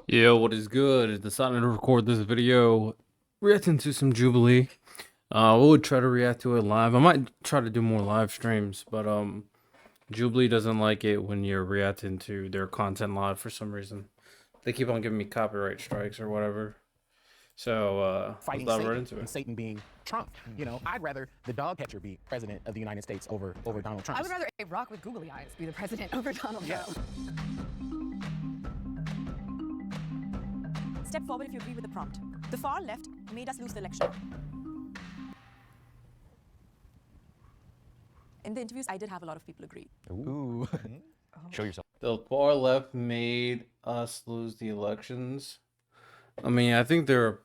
Yo, what is good? Decided to record this video reacting to some Jubilee. I would try to react to it live. I might try to do more live streams, but Jubilee doesn't like it when you're reacting to their content live for some reason. They keep on giving me copyright strikes or whatever. So let's Fighting dive Satan, right into and it. Satan being Trump. You know, I'd rather the dog catcher be president of the United States over Donald Trump. I would rather a rock with googly eyes be the president over Donald Trump. Step forward if you agree with the prompt. The far left made us lose the election. In the interviews, I did have a lot of people agree. Ooh. Show yourself. The far left made us lose the elections. I mean, I think they're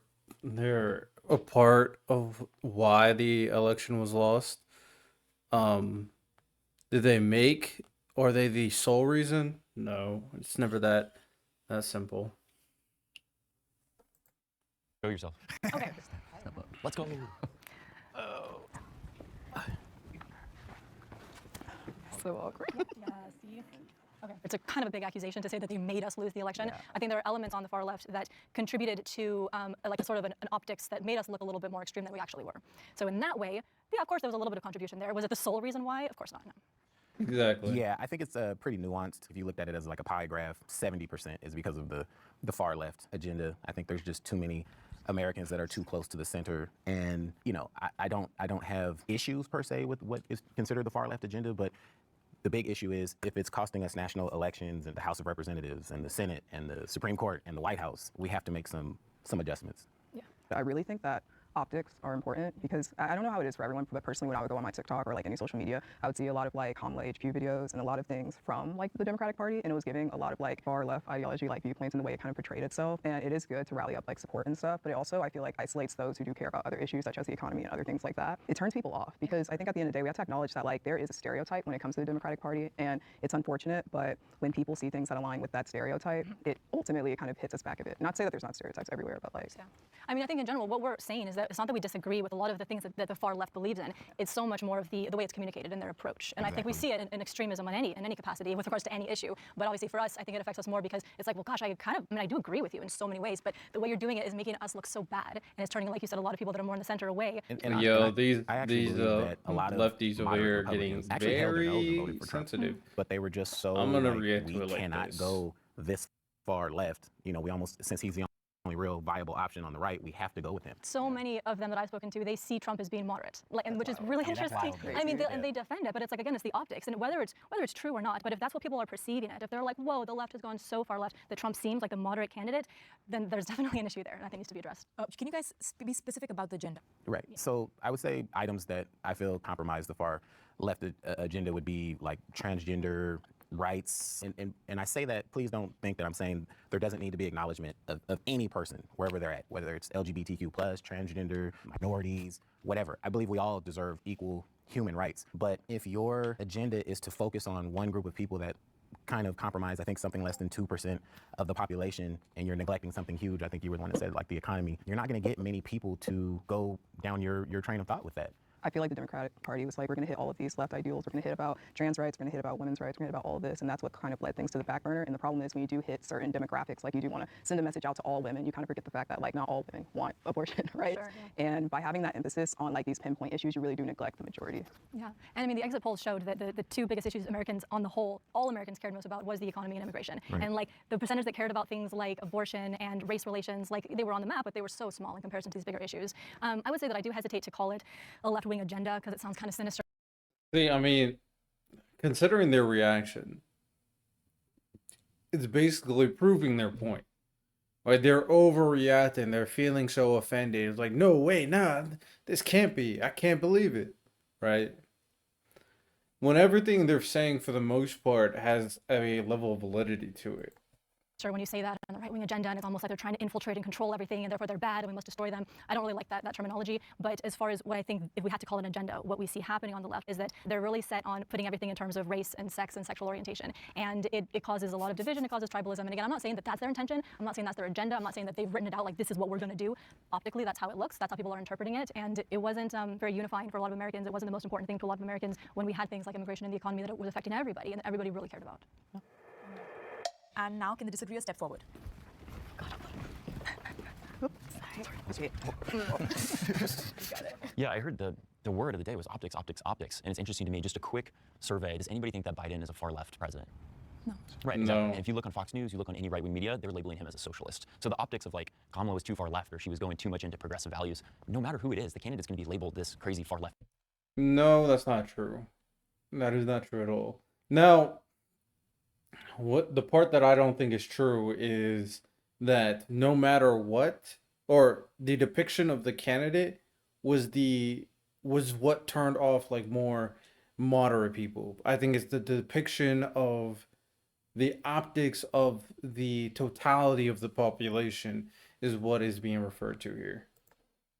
a part of why the election was lost. Did they make, or are they the sole reason? No, it's never that simple. Show yourself. Okay. Let's go. So awkward. Okay. It's a kind of a big accusation to say that they made us lose the election. Yeah. I think there are elements on the far left that contributed to like a sort of an optics that made us look a little bit more extreme than we actually were. So in that way, yeah, of course there was a little bit of contribution there. Was it the sole reason why? Of course not, no. Exactly. Yeah, I think it's pretty nuanced. If you looked at it as like a pie graph, 70% is because of the far left agenda. I think there's just too many Americans that are too close to the center, and you know, I don't have issues per se with what is considered the far left agenda, but the big issue is if it's costing us national elections and the House of Representatives and the Senate and the Supreme Court and the White House, we have to make some adjustments. Yeah. I really think that optics are important because I don't know how it is for everyone, but personally when I would go on my TikTok or like any social media, I would see a lot of like Kamala HQ videos and a lot of things from like the Democratic Party, and it was giving a lot of like far left ideology, like viewpoints, and the way it kind of portrayed itself. And it is good to rally up like support and stuff, but it also I feel like isolates those who do care about other issues such as the economy and other things like that. It turns people off because I think at the end of the day we have to acknowledge that like there is a stereotype when it comes to the Democratic Party, and it's unfortunate, but when people see things that align with that stereotype, it ultimately kind of hits us back a bit. Not to say that there's not stereotypes everywhere, but like yeah. I mean, I think in general what we're saying is that it's not that we disagree with a lot of the things that the far left believes in. It's so much more of the way it's communicated in their approach. And I think we see it in extremism in any capacity with regards to any issue. But obviously for us, I think it affects us more because it's like, well, gosh, I do agree with you in so many ways, but the way you're doing it is making us look so bad, and it's turning, like you said, a lot of people that are more in the center away. These a lot of lefties over here are getting very sensitive. But they were just so I'm gonna like, react to we it like cannot this. go this far left. You know, we almost, since he's the only real viable option on the right, we have to go with him. So many of them that I've spoken to, they see Trump as being moderate, like, and which is really interesting. I mean, and they defend it, but it's like, again, it's the optics, and whether it's true or not. But if that's what people are perceiving it, if they're like, whoa, the left has gone so far left that Trump seems like the moderate candidate, then there's definitely an issue there, and I think needs to be addressed. Can you guys be specific about the agenda? Right. So I would say items that I feel compromise the far left agenda would be like transgender rights, and I say that, please don't think that I'm saying there doesn't need to be acknowledgement of any person wherever they're at, whether it's LGBTQ+, transgender, minorities, whatever. I believe we all deserve equal human rights. But if your agenda is to focus on one group of people that kind of compromise, I think something less than 2% of the population, and you're neglecting something huge, I think you were the one that said like the economy, you're not going to get many people to go down your train of thought with that. I feel like the Democratic Party was like, we're going to hit all of these left ideals. We're going to hit about trans rights. We're going to hit about women's rights. We're going to hit about all of this. And that's what kind of led things to the back burner. And the problem is when you do hit certain demographics, like you do want to send a message out to all women, you kind of forget the fact that like not all women want abortion, right? Sure, yeah. And by having that emphasis on like these pinpoint issues, you really do neglect the majority. Yeah, and I mean, the exit polls showed that the two biggest issues Americans on the whole, all Americans cared most about was the economy and immigration. Right. And like the percentage that cared about things like abortion and race relations, like they were on the map, but they were so small in comparison to these bigger issues. I would say that I do hesitate to call it a left-wing agenda because it sounds kind of sinister. See, I mean, considering their reaction, it's basically proving their point. Like, they're overreacting. They're feeling so offended. It's like, no, wait, nah, this can't be. I can't believe it, right? When everything they're saying, for the most part, has a level of validity to it. When you say that on the right-wing agenda, and it's almost like they're trying to infiltrate and control everything, and therefore they're bad, and we must destroy them. I don't really like that terminology. But as far as what I think, if we had to call it an agenda, what we see happening on the left is that they're really set on putting everything in terms of race and sex and sexual orientation, and it causes a lot of division. It causes tribalism. And again, I'm not saying that that's their intention. I'm not saying that's their agenda. I'm not saying that they've written it out like this is what we're going to do. Optically, that's how it looks. That's how people are interpreting it, and it wasn't very unifying for a lot of Americans. It wasn't the most important thing to a lot of Americans when we had things like immigration and the economy that it was affecting everybody, and everybody really cared about. And now, can the disagreeer step forward? Yeah, I heard the word of the day was optics, optics, optics. And it's interesting to me, just a quick survey. Does anybody think that Biden is a far left president? No. Right, exactly. No. And if you look on Fox News, you look on any right-wing media, they're labeling him as a socialist. So the optics of like Kamala was too far left or she was going too much into progressive values, no matter who it is, the candidate's going to be labeled this crazy far left. No, that's not true. That is not true at all. Now, what the part that I don't think is true is that no matter what, or the depiction of the candidate was what turned off like more moderate people. I think it's the depiction of the optics of the totality of the population is what is being referred to here.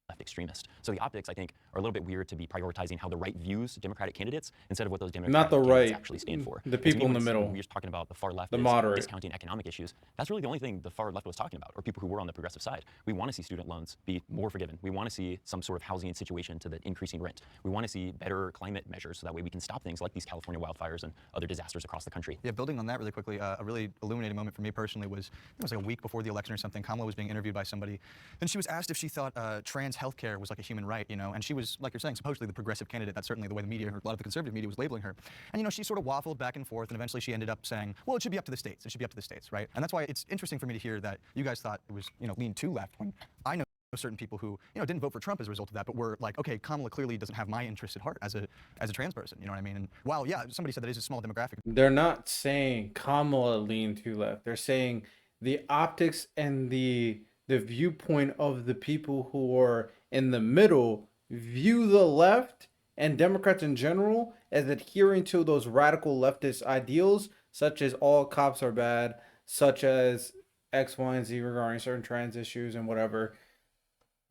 Left extremist. So the optics, I think, are a little bit weird to be prioritizing how the right views Democratic candidates instead of what those Democratic Not the candidates right, actually stand for. the And to me, people in the when middle. We're just talking about the far left, The is moderate. discounting economic issues. That's really the only thing the far left was talking about, or people who were on the progressive side. We want to see student loans be more forgiven. We want to see some sort of housing situation to the increasing rent. We want to see better climate measures so that way we can stop things like these California wildfires and other disasters across the country. Yeah, building on that really quickly, a really illuminating moment for me personally was, it was like a week before the election or something, Kamala was being interviewed by somebody, and she was asked if she thought trans healthcare was like a human right, you know, and she was, like you're saying, supposedly the progressive candidate. That's certainly the way the media, or a lot of the conservative media was labeling her. And, you know, she sort of waffled back and forth, and eventually she ended up saying, well, it should be up to the states. It should be up to the states, right? And that's why it's interesting for me to hear that you guys thought it was, you know, lean too left, when I know certain people who, you know, didn't vote for Trump as a result of that, but were like, okay, Kamala clearly doesn't have my interests at heart as a trans person, you know what I mean? And while, yeah, somebody said that is a small demographic. They're not saying Kamala leaned too left. They're saying the optics and the viewpoint of the people who are in the middle view the left and Democrats in general as adhering to those radical leftist ideals, such as all cops are bad, such as X, Y, and Z regarding certain trans issues and whatever.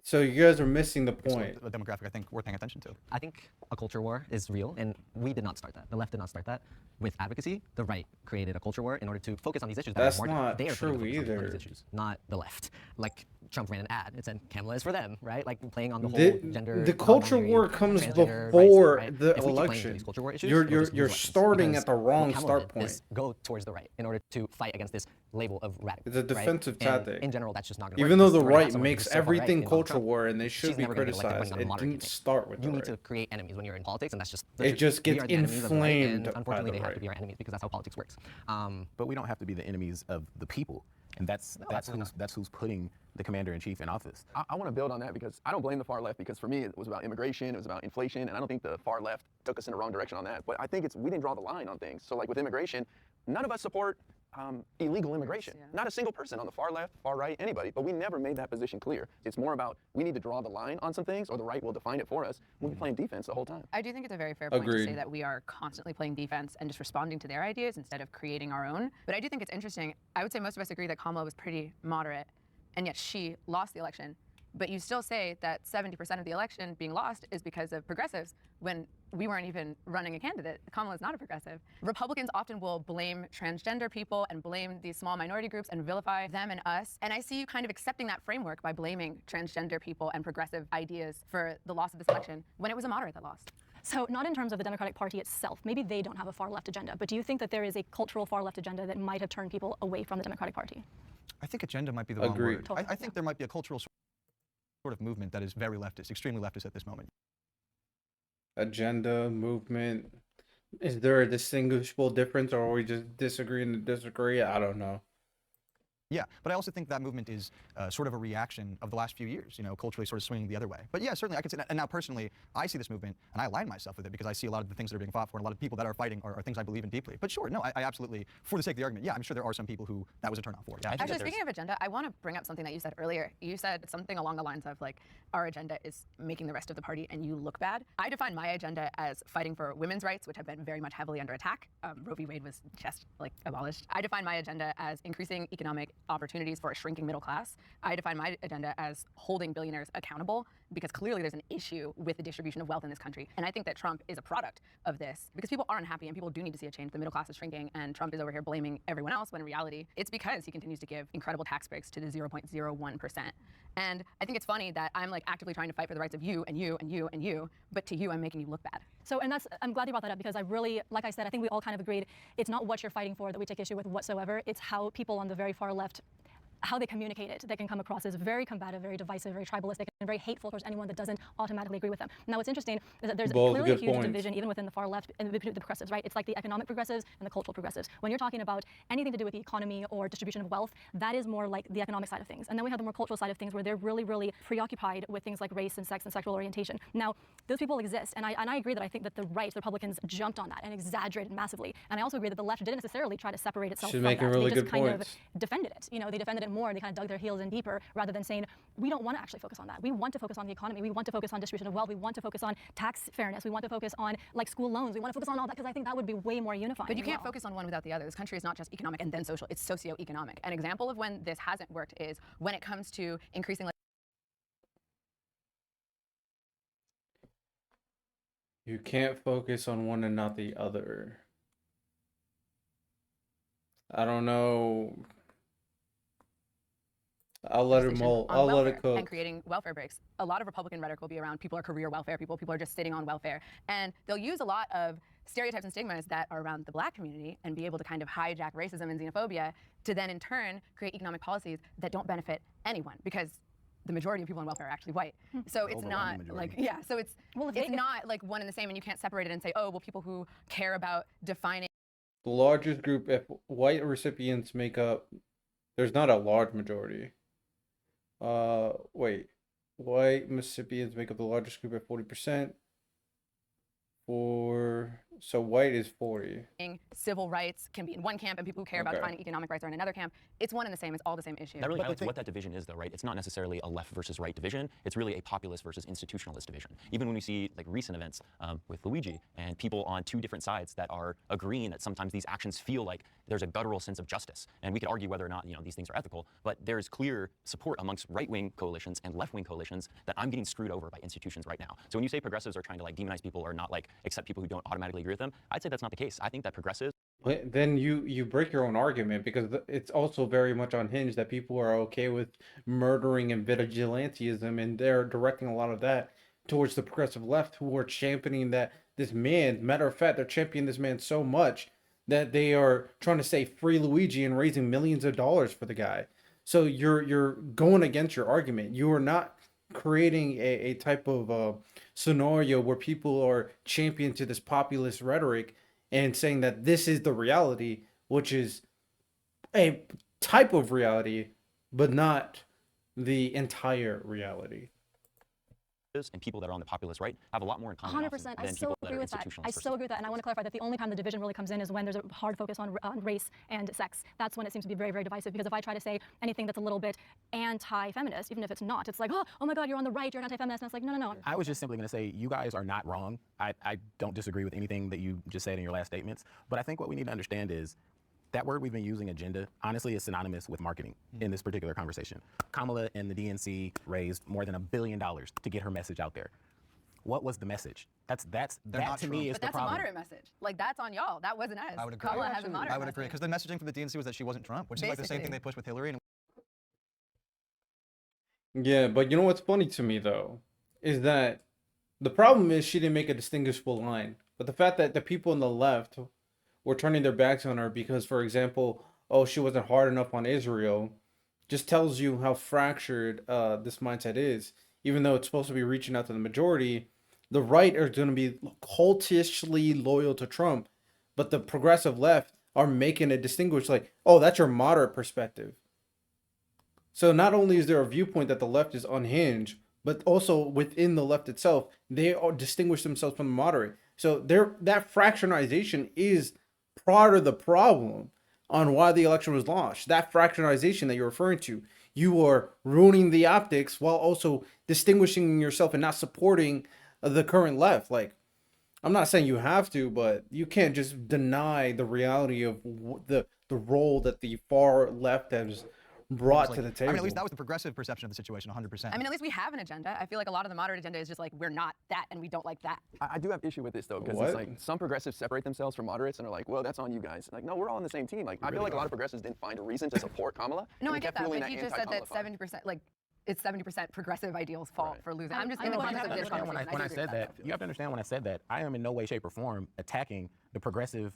So you guys are missing the point. A demographic I think we're paying attention to. I think a culture war is real, and we did not start that. The left did not start that. With advocacy, the right created a culture war in order to focus on these issues. That's are more not they are true putting the focus on either. these issues, not the left. Like Trump ran an ad. It said Kamala is for them, right? Like playing on the whole gender. The culture non-binary, war comes transgender before rights, right? the If we keep playing into election. these culture war issues, You're it'll just you're lose elections, starting because at the wrong what Kamala start did point. is go towards the right in order to fight against this label of radical. It's a defensive tactic. In general, that's just not going to work. Even though because the we're gonna have right someone who's makes so far right everything in Donald culture Trump, war and they should she's be never gonna get elected criticized, running on a it moderate didn't campaign. start with the You need right. to create enemies when you're in politics, and that's just the It truth. just We gets are the enemies of the right, inflamed and by unfortunately, the they have right. to be our enemies because that's how politics works. But we don't have to be the enemies of the people, and that's who's putting the commander in chief in office. I want to build on that because I don't blame the far left, because for me it was about immigration, it was about inflation, and I don't think the far left took us in the wrong direction on that. But I think we didn't draw the line on things. So like with immigration, none of us support illegal immigration. Not a single person on the far left, far right, anybody. But we never made that position clear. It's more about we need to draw the line on some things, or the right will define it for us. We'll be playing defense the whole time. I do think it's a very fair point to Agreed. say that we are constantly playing defense and just responding to their ideas instead of creating our own. But I do think it's interesting. I would say most of us agree that Kamala was pretty moderate, and yet she lost the election. But you still say that 70% of the election being lost is because of progressives when we weren't even running a candidate. Kamala is not a progressive. Republicans often will blame transgender people and blame these small minority groups and vilify them and us. And I see you kind of accepting that framework by blaming transgender people and progressive ideas for the loss of this election when it was a moderate that lost. So not in terms of the Democratic Party itself. Maybe they don't have a far left agenda, but do you think that there is a cultural far left agenda that might have turned people away from the Democratic Party? I think agenda might be the wrong Agreed. word. Totally, I think there might be a cultural sort of movement that is very leftist, extremely leftist at this moment. Agenda, movement. Is there a distinguishable difference, or are we just disagreeing to disagree? I don't know. Yeah, but I also think that movement is sort of a reaction of the last few years, you know, culturally sort of swinging the other way. But yeah, certainly I could say that. And now personally, I see this movement and I align myself with it because I see a lot of the things that are being fought for, and a lot of people that are fighting are things I believe in deeply. But sure, no, I absolutely, for the sake of the argument, yeah, I'm sure there are some people who that was a turn off for. Yeah. Actually, speaking of agenda, I want to bring up something that you said earlier. You said something along the lines of like, our agenda is making the rest of the party and you look bad. I define my agenda as fighting for women's rights, which have been very much heavily under attack. Roe v. Wade was just like abolished. I define my agenda as increasing economic opportunities for a shrinking middle class. I define my agenda as holding billionaires accountable, because clearly there's an issue with the distribution of wealth in this country. And I think that Trump is a product of this, because people are unhappy and people do need to see a change. The middle class is shrinking and Trump is over here blaming everyone else, when in reality, it's because he continues to give incredible tax breaks to the 0.01%. And I think it's funny that I'm like actively trying to fight for the rights of you and you and you and you, but to you, I'm making you look bad. So, and I'm glad you brought that up, because I really, like I said, I think we all kind of agreed, it's not what you're fighting for that we take issue with whatsoever. It's how people on the very far left how they communicate it that can come across as very combative, very divisive, very tribalistic, and very hateful towards anyone that doesn't automatically agree with them. Now, what's interesting is that there's Both clearly a good huge points. division even within the far left and between the progressives, right? It's like the economic progressives and the cultural progressives. When you're talking about anything to do with the economy or distribution of wealth, that is more like the economic side of things. And then we have the more cultural side of things where they're really, really preoccupied with things like race and sex and sexual orientation. Now, those people exist, and I agree that I think that the right, the Republicans, jumped on that and exaggerated massively. And I also agree that the left didn't necessarily try to separate itself She's from making that. really They just good kind points. of defended it. You know, they defended it more. They kind of dug their heels in deeper rather than saying, we don't want to actually focus on that. We want to focus on the economy. We want to focus on distribution of wealth. We want to focus on tax fairness. We want to focus on like school loans. We want to focus on all that because I think that would be way more unifying. But you as can't well. focus on one without the other. This country is not just economic and then social, it's socio-economic. An example of when this hasn't worked is when it comes to increasing You can't focus on one and not the other. I don't know. I'll let it legislation on I'll let welfare it cook. and creating welfare breaks. A lot of Republican rhetoric will be around people are career welfare people are just sitting on welfare. And they'll use a lot of stereotypes and stigmas that are around the black community and be able to kind of hijack racism and xenophobia to then in turn create economic policies that don't benefit anyone because the majority of people on welfare are actually white. So it's not like, yeah, so it's not like one and the same and you can't separate it and say, oh, well, people who care about defining The largest group, if white recipients make up, there's not a large majority. Wait, white recipients make up the largest group at 40%. So white is 40. civil rights can be in one camp and people who care about Okay. defining economic rights are in another camp. It's one and the same. It's all the same issue. That really highlights what that division is, though, right? It's not necessarily a left versus right division. It's really a populist versus institutionalist division. Even when we see like recent events with Luigi and people on two different sides that are agreeing that sometimes these actions feel like there's a guttural sense of justice, and we could argue whether or not these things are ethical. But there's clear support amongst right-wing coalitions and left-wing coalitions that I'm getting screwed over by institutions right now. So when you say progressives are trying to like demonize people or not like accept people who don't automatically agree with them, I'd say that's not the case. I think that progressives. Then you break your own argument because it's also very much unhinged that people are okay with murdering and vigilantism, and they're directing a lot of that towards the progressive left who are championing that this man. Matter of fact, they're championing this man so much that they are trying to say free Luigi and raising millions of dollars for the guy. So you're going against your argument. You are not creating a type of scenario where people are championing to this populist rhetoric and saying that this is the reality, which is a type of reality, but not the entire reality. And people that are on the populist right have a lot more in common 100%. often I than so people that agree are with that. institutionalist I versus so agree with that. And I want to clarify that the only time the division really comes in is when there's a hard focus on race and sex. That's when it seems to be very, very divisive. Because if I try to say anything that's a little bit anti-feminist, even if it's not, it's like, oh my God, you're on the right, you're anti-feminist. And it's like, no. I was just simply going to say, you guys are not wrong. I don't disagree with anything that you just said in your last statements. But I think what we need to understand is that word we've been using, agenda, honestly is synonymous with marketing in this particular conversation. Kamala and the DNC raised more than $1 billion to get her message out there. What was the message? That to me is But the that's a problem. moderate message. Like that's on y'all. That wasn't us. I would agree. Kamala has a moderate I would agree message. because the messaging from the DNC was that she wasn't Trump, which is like the same thing Basically. they pushed with Hillary. And Yeah, but you know what's funny to me though is that the problem is she didn't make a distinguishable line. But the fact that the people on the left were turning their backs on her because, for example, oh, she wasn't hard enough on Israel, just tells you how fractured this mindset is. Even though it's supposed to be reaching out to the majority, the right are going to be cultishly loyal to Trump, but the progressive left are making it distinguish like, oh, that's your moderate perspective. So not only is there a viewpoint that the left is unhinged, but also within the left itself, they all distinguish themselves from the moderate. So that fractionalization is part of the problem on why the election was lost. That fractionalization that you're referring to, you are ruining the optics while also distinguishing yourself and not supporting the current left. Like, I'm not saying you have to, but you can't just deny the reality of the role that the far left has brought to the table. I mean, at least that was the progressive perception of the situation, 100%. I mean, at least we have an agenda. I feel like a lot of the moderate agenda is just like, we're not that and we don't like that. I do have issue with this though, because What? it's like some progressives separate themselves from moderates and are like, well, that's on you guys. Like, no, we're all on the same team. Like, I feel like a lot of progressives didn't find a reason to support Kamala. No, and I get kept that, fueling but he just said that anti-Kamala fire. 70%, like it's 70% progressive ideals' fault for losing. I'm just in the I'm context of this Understand conversation. when I do said agree that, with you have to understand when I said that, I am in no way, shape, or form attacking the progressive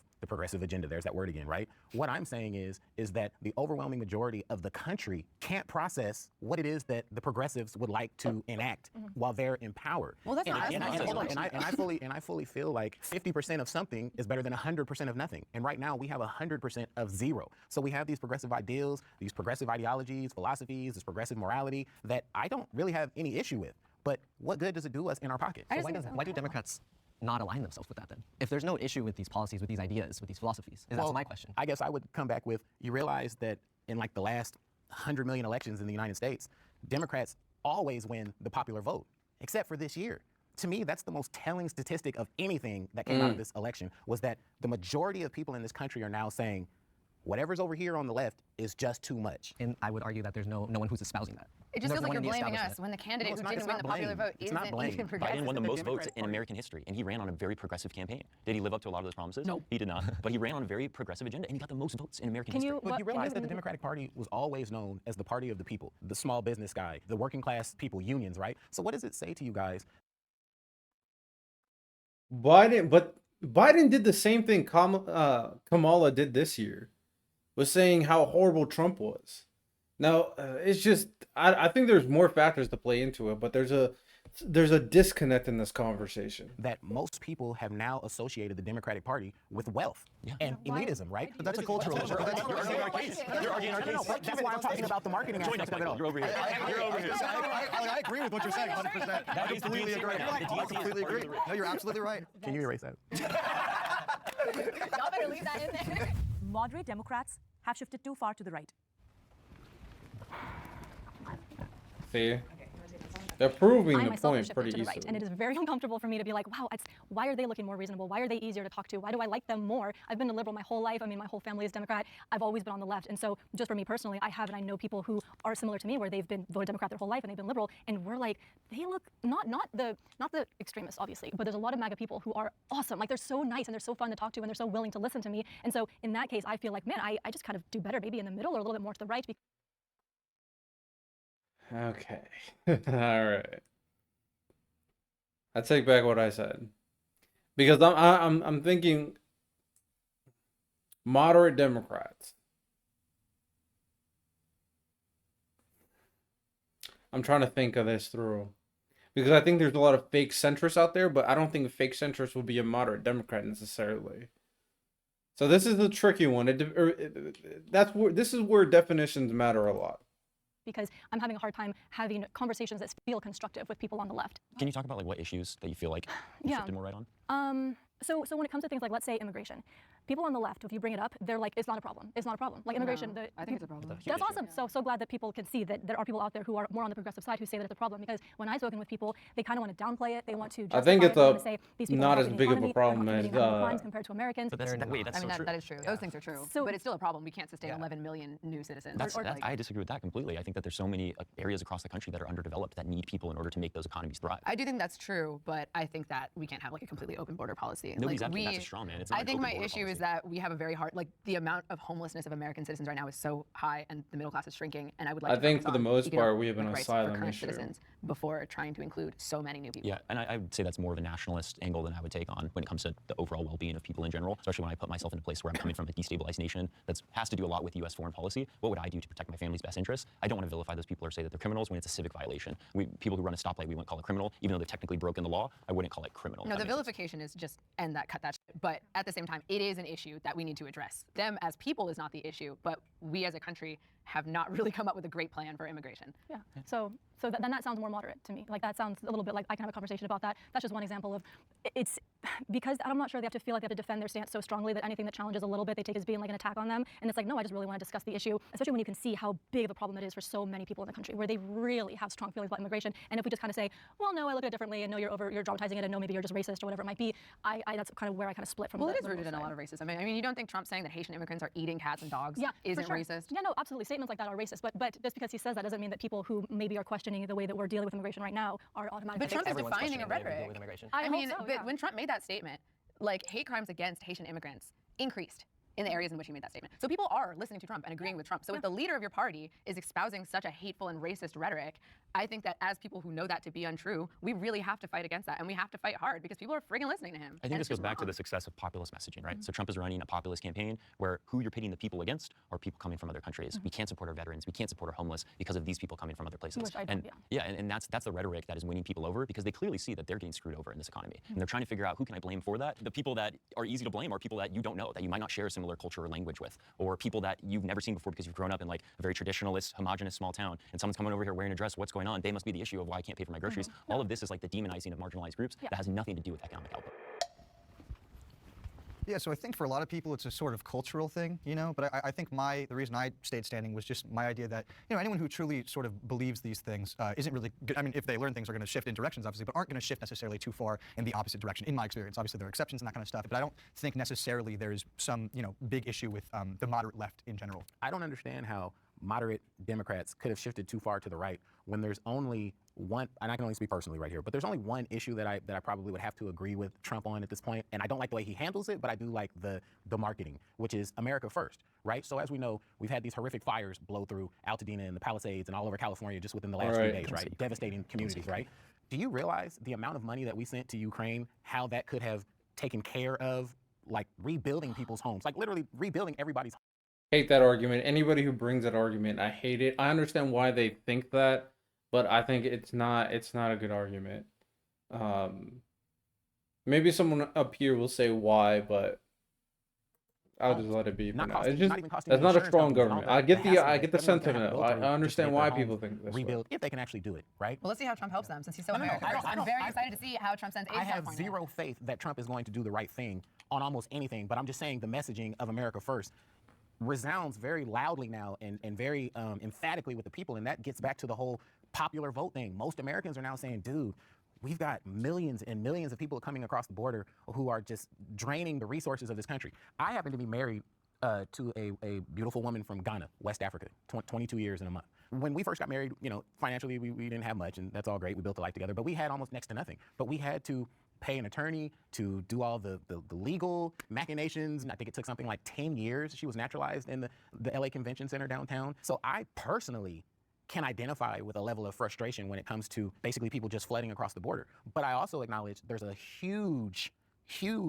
agenda. There's that word again, right? What I'm saying is that the overwhelming majority of the country can't process what it is that the progressives would like to enact while they're in power. Well, that's and, not and, us. and, hold on, and I fully feel like 50% of something is better than 100% of nothing. And right now we have 100% of zero. So we have these progressive ideals, these progressive ideologies, philosophies, this progressive morality that I don't really have any issue with. But what good does it do us in our pocket? So why do Democrats not align themselves with that then? If there's no issue with these policies, with these ideas, with these philosophies, that's my question. I guess I would come back with, you realize that in like the last 100 million elections in the United States, Democrats always win the popular vote, except for this year. To me, that's the most telling statistic of anything that came out of this election, was that the majority of people in this country are now saying, whatever's over here on the left is just too much. And I would argue that there's no one who's espousing that. It just There's feels no like one you're in the blaming us establishment. when the candidate No, who it's didn't not win the popular blame. vote It's not isn't blame. even Biden progressive. Biden won the most votes Democratic in American history, and he ran on a very progressive campaign. Did he live up to a lot of those promises? No. He did not. But he ran on a very progressive agenda, and he got the most votes in American Can history. you? But what- you can realize that the Democratic Party was always known as the party of the people, the small business guy, the working class people, unions, right? So what does it say to you guys? Biden did the same thing Kamala did this year, was saying how horrible Trump was. Now, it's just I think there's more factors to play into it, but there's a disconnect in this conversation. That most people have now associated the Democratic Party with wealth and elitism, right? But that's a cultural issue. You're arguing our case. You're arguing our case. That's why I'm talking about the marketing Join aspect us, of it all. You're over here. You're over here. I agree with what you're saying 100%. I is the completely DNC agree. right now. The I DNC is completely part of agree. the- No, you're absolutely right. Can you erase that? Y'all better leave that in there. Moderate Democrats have shifted too far to the right. See, they're proving I the myself have point shifted pretty to the easily. right, and it is very uncomfortable for me to be like, wow, why are they looking more reasonable? Why are they easier to talk to? Why do I like them more? I've been a liberal my whole life. I mean, my whole family is Democrat. I've always been on the left, and so just for me personally, I know people who are similar to me, where they've been voted Democrat their whole life and they've been liberal, and we're like, they look not the extremists, obviously, but there's a lot of MAGA people who are awesome. Like, they're so nice and they're so fun to talk to and they're so willing to listen to me. And so in that case, I feel like, man, I just kind of do better maybe in the middle or a little bit more to the right. Okay. All right. I take back what I said, because I'm thinking moderate Democrats. I'm trying to think of this through, because I think there's a lot of fake centrists out there, but I don't think a fake centrist would be a moderate Democrat necessarily. So this is a tricky one. This is where definitions matter a lot. Because I'm having a hard time having conversations that feel constructive with people on the left. Can you talk about like what issues that you feel like you Yeah. shifted more right on? So when it comes to things like, let's say, immigration, people on the left, if you bring it up, they're like, it's not a problem. It's not a problem. Like immigration, I think it's a problem. that's awesome. So glad that people can see that there are people out there who are more on the progressive side who say that it's a problem. Because when I've spoken with people, they kind of want to downplay it. They want to justify I think it. it's They want to say these people not are as helping the big of a economy, they're problem not as, committing enough crimes compared to Americans. But that's that's I mean, so true. that is true. Those things are true. So- but it's still a problem. We can't sustain 11 million new citizens. I disagree with that completely. I think that there's so many areas across the country that are underdeveloped that need people in order to make those economies thrive. I do think that's true, but I think that we can't have like a completely open border policy. Nobody's like, advocating that's a straw man. It's not I an think open my border issue policy. is that we have a very hard, like the amount of homelessness of American citizens right now is so high, and the middle class is shrinking. And I would like. I to think focus for the on most economic part, we have an rights for asylum current issue. citizens before trying to include so many new people. Yeah, and I would say that's more of a nationalist angle than I would take on when it comes to the overall well-being of people in general, especially when I put myself in a place where I'm coming from a destabilized nation that has to do a lot with U.S. foreign policy. What would I do to protect my family's best interests? I don't want to vilify those people or say that they're criminals when it's a civic violation. People who run a stoplight, we wouldn't call it criminal. Even though they've technically broken the law, I wouldn't call it criminal. No, if the that makes sense. vilification is just end that, cut that shit. But at the same time, it is an issue that we need to address. Them as people is not the issue, but we as a country have not really come up with a great plan for immigration. Yeah. So then that sounds more moderate to me. Like that sounds a little bit like I can have a conversation about that. That's just one example of it's because I'm not sure they have to feel like they have to defend their stance so strongly that anything that challenges a little bit they take as being like an attack on them. And it's like, no, I just really want to discuss the issue, especially when you can see how big of a problem it is for so many people in the country where they really have strong feelings about immigration. And if we just kind of say, well, no, I look at it differently, and no, you're dramatizing it, and no, maybe you're just racist or whatever it might be, that's kind of where I kind of split from. Well, the it is liberal rooted in a side. lot of racism. I mean, you don't think Trump saying that Haitian immigrants are eating cats and dogs Yeah, for isn't sure. racist? Yeah, no, absolutely. Statements like that are racist. But just because he says that doesn't mean that people who maybe are questioning the way that we're dealing with immigration right now are automatically. But Trump is everyone's defining a questioning the way we deal rhetoric. with immigration. I mean, hope so, but yeah. when Trump made that statement, like hate crimes against Haitian immigrants increased. in the areas in which he made that statement. So people are listening to Trump and agreeing with Trump. So if the leader of your party is espousing such a hateful and racist rhetoric, I think that as people who know that to be untrue, we really have to fight against that, and we have to fight hard because people are friggin' listening to him. I think and this it's goes just back to wrong. the success of populist messaging, right? So Trump is running a populist campaign where who you're pitting the people against are people coming from other countries. We can't support our veterans, we can't support our homeless because of these people coming from other places. Which I don't, and and that's the rhetoric that is winning people over because they clearly see that they're getting screwed over in this economy. And they're trying to figure out who can I blame for that. The people that are easy to blame are people that you don't know, that you might not share a similar culture or language with, or people that you've never seen before because you've grown up in like a very traditionalist, homogenous small town, and someone's coming over here wearing a dress, what's going on? They must be the issue of why I can't pay for my groceries. All of this is like the demonizing of marginalized groups that has nothing to do with economic output. Yeah, so I think for a lot of people it's a sort of cultural thing, you know, but I think the reason I stayed standing was just my idea that, you know, anyone who truly sort of believes these things isn't really good. I mean, if they learn things are going to shift in directions, obviously, but aren't going to shift necessarily too far in the opposite direction, in my experience. Obviously, there are exceptions and that kind of stuff, but I don't think necessarily there's some, you know, big issue with the moderate left in general. I don't understand how moderate Democrats could have shifted too far to the right when there's only one, and I can only speak personally right here, but there's only one issue that I probably would have to agree with Trump on at this point, and I don't like the way he handles it, but I do like the marketing, which is America first, right? So as we know, we've had these horrific fires blow through Altadena and the Palisades and all over California just within the last few days, right? Devastating communities, right? Do you realize the amount of money that we sent to Ukraine, how that could have taken care of, like, rebuilding people's homes, like literally rebuilding everybody's home? Hate that argument. Anybody who brings that argument, I hate it. I understand why they think that, but I think it's not a good argument. Maybe someone up here will say why, but I'll just let it be for now. It's just that's not a strong government. I get the sentiment. I understand why people think this. Rebuild if they can actually do it, right? Well, let's see how Trump helps them since he's so American. I'm very excited to see how Trump sends aid I to have California. zero faith that Trump is going to do the right thing on almost anything, but I'm just saying the messaging of America first resounds very loudly now and very emphatically with the people, and that gets back to the whole popular vote thing. Most Americans are now saying, dude, we've got millions and millions of people coming across the border who are just draining the resources of this country. I happen to be married to a beautiful woman from Ghana, West Africa, 22 years in a month. When we first got married, you know, financially we didn't have much, and that's all great. We built a life together, but we had almost next to nothing. But we had to pay an attorney to do all the legal machinations, and I think it took something like 10 years. She was naturalized in the LA Convention Center downtown. So I personally can identify with a level of frustration when it comes to basically people just flooding across the border. But I also acknowledge there's a huge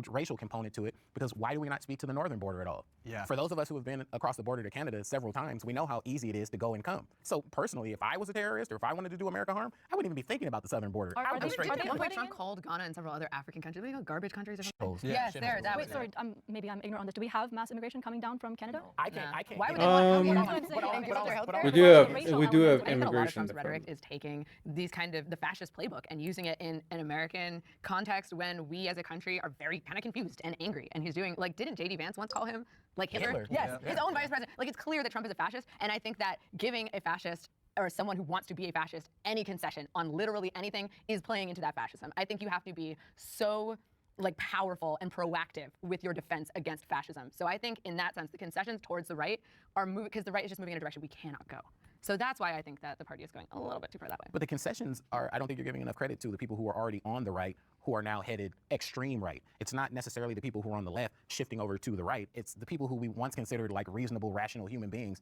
racial component to it, because why do we not speak to the northern border at all? Yeah. For those of us who have been across the border to Canada several times, we know how easy it is to go and come. So personally, if I was a terrorist or if I wanted to do America harm, I wouldn't even be thinking about the southern border. I would go straight At to one point, it. Trump called Ghana and several other African countries, what do you call garbage countries or something? Yeah, Yes, there, that was Wait, sorry, maybe I'm ignorant on this. Do we have mass immigration coming down from Canada? I can't. Why would they want to come Um, here and give up their healthcare? We do have Racial we do elements. have I think that a lot of immigration. Trump's rhetoric is taking these kind of the fascist playbook and using it in an American context when we as a country are very kind of confused and angry. And he's doing, like, didn't J.D. Vance once call him like Hitler? Hitler. Yes, his own vice president. Like, it's clear that Trump is a fascist. And I think that giving a fascist or someone who wants to be a fascist any concession on literally anything is playing into that fascism. I think you have to be so like powerful and proactive with your defense against fascism. So I think in that sense, the concessions towards the right are moving, because the right is just moving in a direction we cannot go. So that's why I think that the party is going a little bit too far that way. But the concessions are, I don't think you're giving enough credit to the people who are already on the right, who are now headed extreme right. It's not necessarily the people who are on the left shifting over to the right. It's the people who we once considered like reasonable, rational human beings,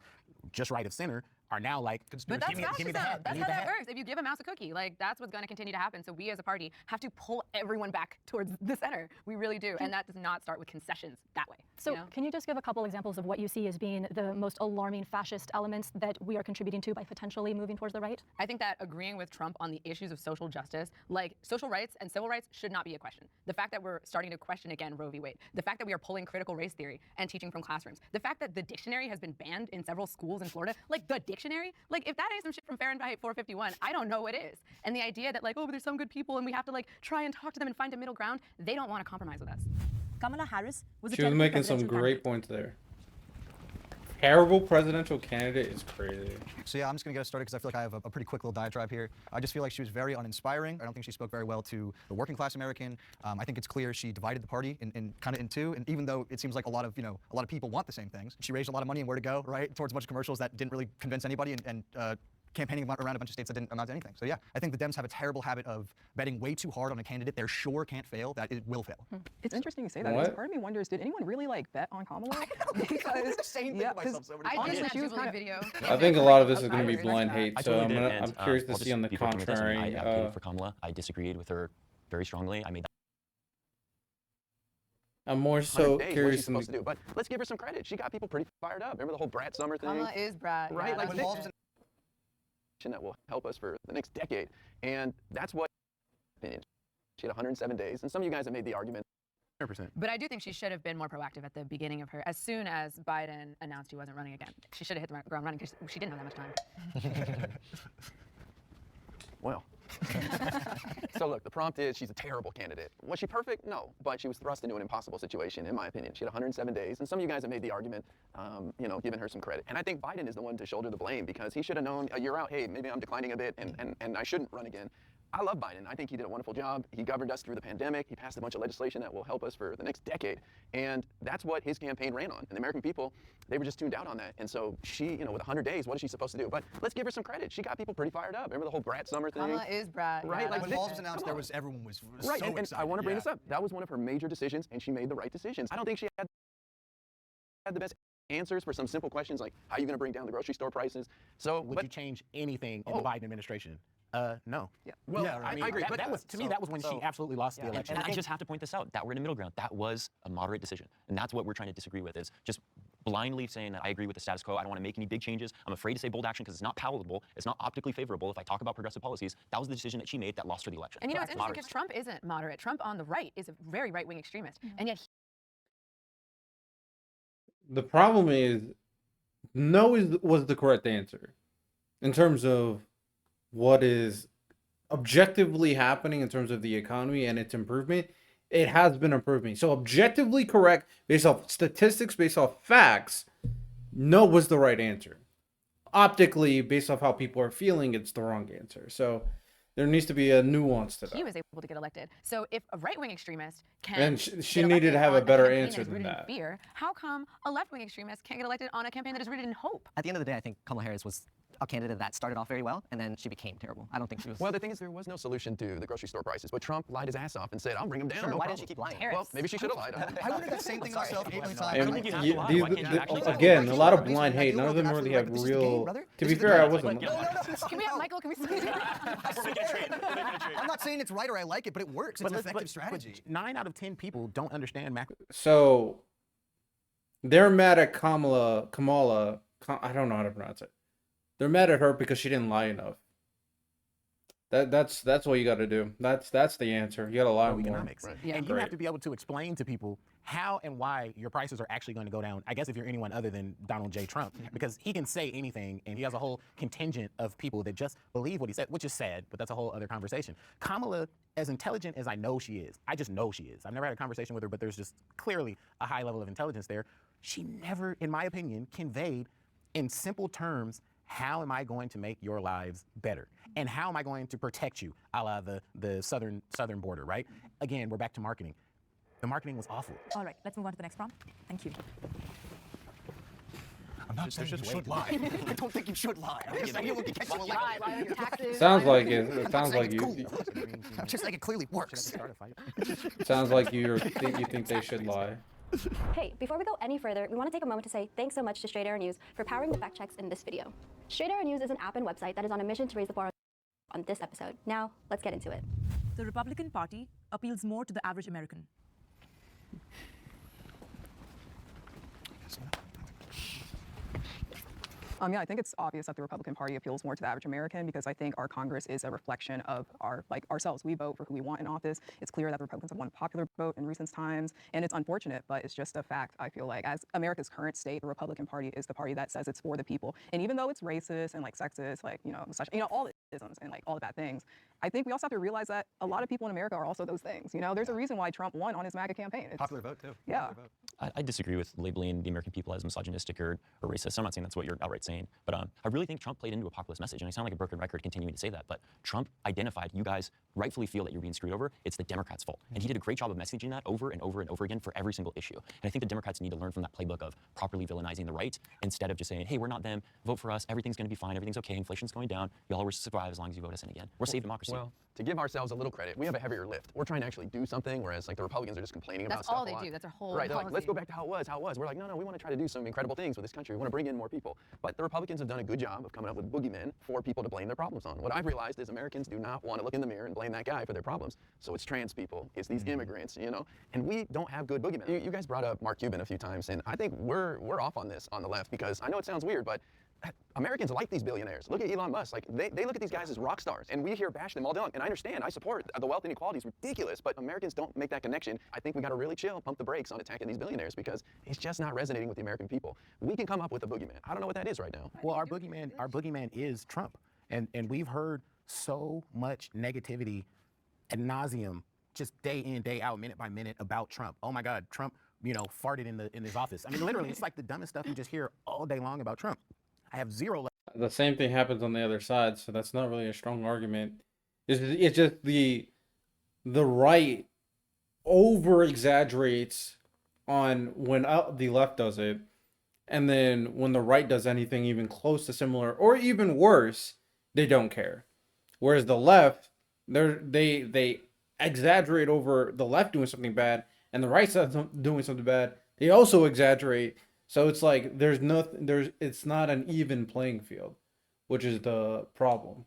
just right of center, are now like, But that's give me fascism. the hat. That's Give me how the that hat. works. If you give a mouse a cookie, like that's what's going to continue to happen. So we as a party have to pull everyone back towards the center. We really do. And that does not start with concessions that way. So you know? can you just give a couple examples of what you see as being the most alarming fascist elements that we are contributing to by potentially moving towards the right? I think that agreeing with Trump on the issues of social justice, like social rights and civil rights, should not be a question. The fact that we're starting to question again Roe v. Wade, the fact that we are pulling critical race theory and teaching from classrooms, the fact that the dictionary has been banned in several schools in Florida, like the dictionary, like if that ain't some shit from Fahrenheit 451, I don't know what is. And the idea that like, oh, but there's some good people and we have to like try and talk to them and find a middle ground, they don't want to compromise with us. Kamala Harris was a She was terrible making some presidential great points there. Terrible presidential candidate is crazy. So yeah, I'm just gonna get us started because I feel like I have a pretty quick little diatribe here. I just feel like she was very uninspiring. I don't think she spoke very well to the working class American. I think it's clear she divided the party in kind of in two. And even though it seems like a lot of people want the same things, she raised a lot of money and where to go, right, towards a bunch of commercials that didn't really convince anybody and campaigning around a bunch of states that didn't amount to anything. So yeah, I think the Dems have a terrible habit of betting way too hard on a candidate they're sure can't fail, that it will fail. It's interesting you say that. What? Because part of me wonders, did anyone really like bet on Kamala? The same thing to myself so many I times. did honestly, that she was Jubilee kinda- video. I think a lot of this is going to be I blind hate. I So totally did. I'm curious to I'll see just on the be forthcoming with this. I contrary. advocated for Kamala. I disagreed with her very strongly. I made that. I'm more 100 so days, what is she curious. supposed to do? But let's give her some credit. She got people pretty fired up. Remember the whole Brat Summer thing? Kamala is Brad. Right, Yeah, like that's this- what she said. That will help us for the next decade. And that's what opinion. She had 107 days. And some of you guys have made the argument 100%. But I do think she should have been more proactive at the beginning of her. As soon as Biden announced he wasn't running again, she should have hit the ground running because she didn't have that much time. Well. So look, the prompt is she's a terrible candidate. Was she perfect? No, but she was thrust into an impossible situation, in my opinion. She had 107 days, and some of you guys have made the argument, giving her some credit. And I think Biden is the one to shoulder the blame because he should have known a year out, hey, maybe I'm declining a bit and I shouldn't run again. I love Biden. I think he did a wonderful job. He governed us through the pandemic. He passed a bunch of legislation that will help us for the next decade. And that's what his campaign ran on. And the American people, they were just tuned out on that. And so she, with 100 days, what is she supposed to do? But let's give her some credit. She got people pretty fired up. Remember the whole Brat Summer thing? Kamala is Brad. Right, Yeah, like When this- Walz was announced, come on. everyone was Right, so and excited. I want to bring yeah. this up. That was one of her major decisions, and she made the right decisions. I don't think she had the best answers for some simple questions like, how are you going to bring down the grocery store prices? So, Would but you change anything in Oh. the Biden administration? No. Yeah. well, Yeah, right. I agree. But That was to me. That was when she absolutely lost the election. And I just have to point this out, that we're in a middle ground. That was a moderate decision. And that's what we're trying to disagree with, is just blindly saying that I agree with the status quo. I don't want to make any big changes. I'm afraid to say bold action because it's not palatable. It's not optically favorable if I talk about progressive policies. That was the decision that she made that lost her the election. And you know, it's interesting Moderate. because Trump isn't moderate. Trump on the right is a very right-wing extremist. And yet The problem is, no was the correct answer in terms of what is objectively happening in terms of the economy and its improvement. It has been improving. So objectively correct, based off statistics, based off facts, no was the right answer. Optically, based off how people are feeling, it's the wrong answer. So there needs to be a nuance to he that. was able to get elected. So if a right-wing extremist can And she get needed to elected have a on better campaign answer is than rooted in that. fear, how come a left-wing extremist can't get elected on a campaign that is rooted in hope? At the end of the day, I think Kamala Harris was a candidate that started off very well, and then she became terrible. I don't think she was. Well, the thing is, there was no solution to the grocery store prices, but Trump lied his ass off and said, I'll bring them down. Sure, no why problem. didn't she keep lying? Well, maybe she should have lied. I wondered the same thing myself 8 million times. And don't think you have to you- lie. these- Why can't you actually lie? again, a lot of Why can't you blind lie? hate. None of them You're really absolutely have right, but this is the game, real. brother. To This be is the fair, I game. wasn't. Can we have Michael? Can we I'm not saying it's right or I like it, but it works. It's an effective strategy. 9 out of 10 people don't understand macro. So they're mad at Kamala. I don't know how to pronounce it. They're mad at her because she didn't lie enough. That's what you got to do. That's the answer. You got to lie more. Economics. Yeah. And you Right. have to be able to explain to people how and why your prices are actually going to go down. I guess if you're anyone other than Donald J. Trump, because he can say anything and he has a whole contingent of people that just believe what he said, which is sad, but that's a whole other conversation. Kamala, as intelligent as I know she is, I just know she is. I've never had a conversation with her, but there's just clearly a high level of intelligence there. She never, in my opinion, conveyed in simple terms, how am I going to make your lives better? And how am I going to protect you, a la the southern border, right? Again, we're back to marketing. The marketing was awful. All right, let's move on to the next prompt. Thank you. I'm not saying you should lie. I don't think you should lie. I'm just saying it would get you elected. Lie on your taxes. Sounds like it. It I'm sounds saying like it's you. cool. I'm just saying it clearly works. Start a fight. Sounds like you think they should lie. Hey, before we go any further, we want to take a moment to say thanks so much to Straight Arrow News for powering the fact checks in this video. Straight Arrow News is an app and website that is on a mission to raise the bar on this episode. Now, let's get into it. The Republican Party appeals more to the average American. Yeah, I think it's obvious that the Republican Party appeals more to the average American because I think our Congress is a reflection of ourselves. We vote for who we want in office. It's clear that the Republicans have won a popular vote in recent times, and it's unfortunate, but it's just a fact. I feel like as America's current state, the Republican Party is the party that says it's for the people. And even though it's racist and like sexist, like misogyny, all isms and like all the bad things. I think we also have to realize that a lot of people in America are also those things. You know, there's a reason why Trump won on his MAGA campaign. It's, Popular vote too. Yeah. Popular vote. I disagree with labeling the American people as misogynistic or racist. I'm not saying that's what you're outright saying, but I really think Trump played into a populist message, and I sound like a broken record continuing to say that, but Trump identified, you guys rightfully feel that you're being screwed over, it's the Democrats' fault. And he did a great job of messaging that over and over and over again for every single issue. And I think the Democrats need to learn from that playbook of properly villainizing the right instead of just saying, hey, we're not them, vote for us, everything's gonna be fine, everything's okay, inflation's going down, y'all will survive as long as you vote us in again. We're saving democracy. Well, to give ourselves a little credit, we have a heavier lift. We're trying to actually do something, whereas like the Republicans are just complaining about That's stuff all a they lot. do. That's their whole Right, they're like, let's policy. go back to how it was, how it was. We're like, no, we want to try to do some incredible things with this country. We want to bring in more people. But the Republicans have done a good job of coming up with boogeymen for people to blame their problems on. What I've realized is Americans do not want to look in the mirror and blame that guy for their problems. So it's trans people, it's these immigrants, you know, and we don't have good boogeymen. You guys brought up Mark Cuban a few times, and I think we're off on this on the left because I know it sounds weird, but Americans like these billionaires. Look at Elon Musk. Like they look at these guys as rock stars, and we here bash them all day long. And I understand, I support the wealth inequality is ridiculous, but Americans don't make that connection. I think we got to really chill, pump the brakes on attacking these billionaires because it's just not resonating with the American people. We can come up with a boogeyman. I don't know what that is right now. Well, our boogeyman is Trump, and we've heard so much negativity ad nauseum, just day in, day out, minute by minute about Trump. Oh my God, Trump, you know, farted in his office. I mean, literally, it's like the dumbest stuff you just hear all day long about Trump. I have zero. The same thing happens on the other side, so that's not really a strong argument. It's just the right over exaggerates on when the left does it, and then when the right does anything even close to similar or even worse, they don't care. Whereas the left, they exaggerate over the left doing something bad, and the right side doing something bad, they also exaggerate. So it's like it's not an even playing field, which is the problem.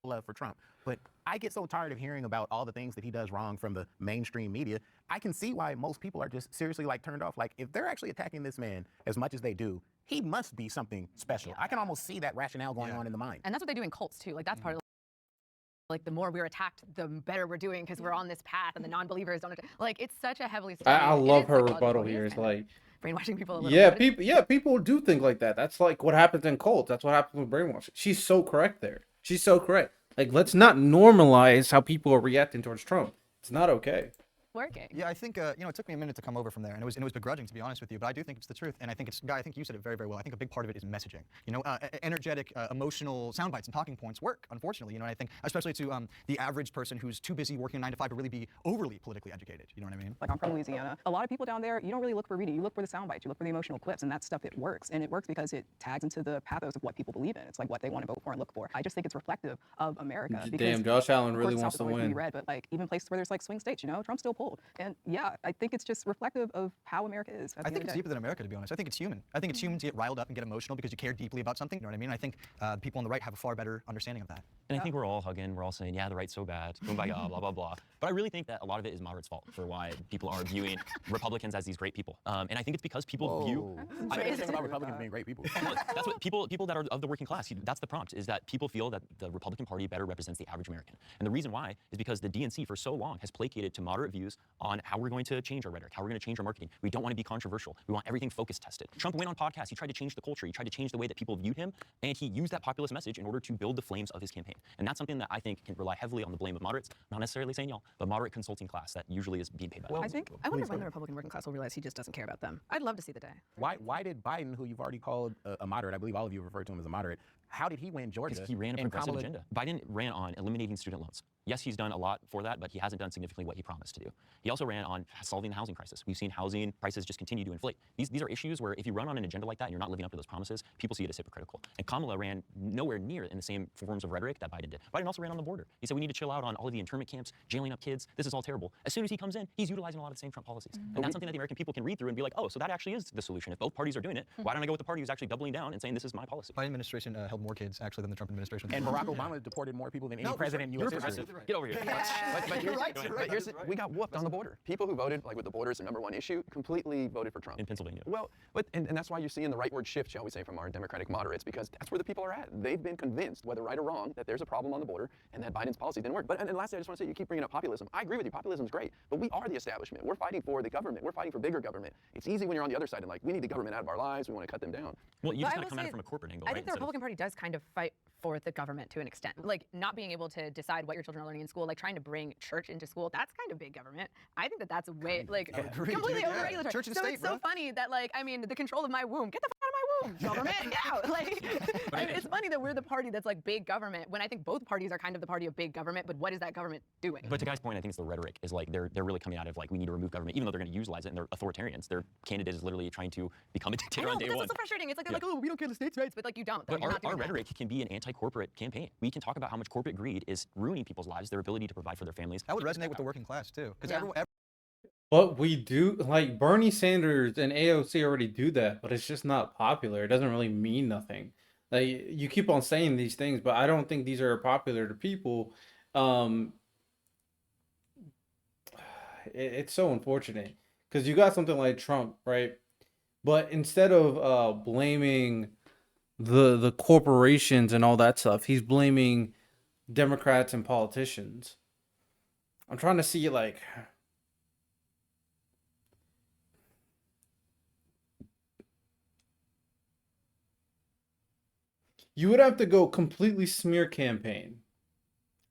Love for Trump, but I get so tired of hearing about all the things that he does wrong from the mainstream media. I can see why most people are just seriously like turned off. Like if they're actually attacking this man as much as they do, he must be something special. I can almost see that rationale going on in the mind. And that's what they do in cults too. Like that's part of like the more we're attacked, the better we're doing because we're on this path, and the non-believers don't. Like it's such a heavily. I love her psychological. rebuttal It is here. It's kinda like brainwashing people a little. people do think like that. That's like what happens in cults. That's what happens with brainwashing. She's so correct there. She's so correct. Like let's not normalize how people are reacting towards Trump. It's not okay. Working. Yeah, I think you know, it took me a minute to come over from there, and it was begrudging, to be honest with you. But I do think it's the truth, and I think it's Guy. I think you said it very, very well. I think a big part of it is messaging. You know, energetic, emotional sound bites and talking points work. Unfortunately, you know, and I think especially to the average person who's too busy working 9 to 5 to really be overly politically educated. You know what I mean? Like I'm from Louisiana. A lot of people down there, you don't really look for reading. You look for the sound bites. You look for the emotional clips, and that stuff it works. And it works because it tags into the pathos of what people believe in. It's like what they want to vote for and look for. I just think it's reflective of America. Because, Damn, Josh Allen of really course, wants the to South is always gonna be win. red, but like even places where there's like swing states, you know, Trump still pulled. And yeah, I think it's just reflective of how America is. I think it's deeper than America, to be honest. I think it's human. I think it's human to get riled up and get emotional because you care deeply about something. You know what I mean? I think people on the right have a far better understanding of that. And I think we're all hugging, we're all saying, yeah, the right's so bad, kumbaya, blah, blah, blah. But I really think that a lot of it is moderates' fault for why people are viewing Republicans as these great people. And I think it's because people view... Say anything about Republicans being great people. Well, that's what people that are of the working class, that's the prompt, is that people feel that the Republican Party better represents the average American. And the reason why is because the DNC for so long has placated to moderate views on how we're going to change our rhetoric, how we're going to change our marketing. We don't want to be controversial. We want everything focus tested. Trump went on podcasts. He tried to change the culture. He tried to change the way that people viewed him, and he used that populist message in order to build the flames of his campaign. And that's something that I think can rely heavily on the blame of moderates, not necessarily saying y'all, but moderate consulting class that usually is being paid by. I think I wonder when the Republican working class will realize he just doesn't care about them. I'd love to see the day. Why did Biden, who you've already called a moderate, I believe all of you referred to him as a moderate, how did he win Georgia? Because he ran a and progressive Kamala- agenda. Biden ran on eliminating student loans. Yes, he's done a lot for that, but he hasn't done significantly what he promised to do. He also ran on solving the housing crisis. We've seen housing prices just continue to inflate. These are issues where if you run on an agenda like that and you're not living up to those promises, people see it as hypocritical. And Kamala ran nowhere near in the same forms of rhetoric that Biden did. Biden also ran on the border. He said we need to chill out on all of the internment camps, jailing up kids. This is all terrible. As soon as he comes in, he's utilizing a lot of the same Trump policies. And that's something that the American people can read through and be like, oh, so that actually is the solution. If both parties are doing it, why don't I go with the party who's actually doubling down and saying this is my policy? Biden administration held more kids actually than the Trump administration. And Barack Obama deported more people than any president in You're U.S. history. progressive. Get over here. But you're right. But here's we got whooped on the border. People who voted like with the border as the #1 issue completely voted for Trump In Pennsylvania. Well, and that's why you're seeing the rightward shift, shall we say, from our Democratic moderates, because that's where the people are at. They've been convinced, whether right or wrong, that there's a problem on the border and that Biden's policy didn't work. But and lastly, I just want to say, you keep bringing up populism. I agree with you. Populism is great, but we are the establishment. We're fighting for the government. We're fighting for bigger government. It's easy when you're on the other side and like, we need the government out of our lives. We want to cut them down. Well, you But just I got to will come at say, it from a corporate angle, I right? think the Instead of- Republican Party does kind of fight for the government to an extent. Like not being able to decide what your children are learning in school, like trying to bring church into school, that's kind of big government. I think that that's a way, like, Agreed, completely dude, yeah. over-regulatory. Church and so state, it's so bro. funny that, like, I mean, the control of my womb, get the fuck out of my womb, government, get out. Like, I mean, it's funny that we're the party that's like big government, when I think both parties are kind of the party of big government, but what is that government doing? But to Guy's point, I think it's the rhetoric is like they're really coming out of like we need to remove government, even though they're going to utilize it and they're authoritarians. Their candidate is literally trying to become a I dictator know, on but day that's one. what's so frustrating. It's like they're Yeah. like, oh, we don't care the states' rights, but like you don't. But You're not doing our that. rhetoric can be an anti-corporate campaign. We can talk about how much corporate greed is ruining people's lives, their ability to provide for their families. That would resonate with the working class too, because Yeah. everyone. But we do, like, Bernie Sanders and AOC already do that, but it's just not popular. It doesn't really mean nothing. Like, you keep on saying these things, but I don't think these are popular to people. It's so unfortunate because you got something like Trump, right? But instead of blaming the corporations and all that stuff, he's blaming Democrats and politicians. I'm trying to see, like, you would have to go completely smear campaign.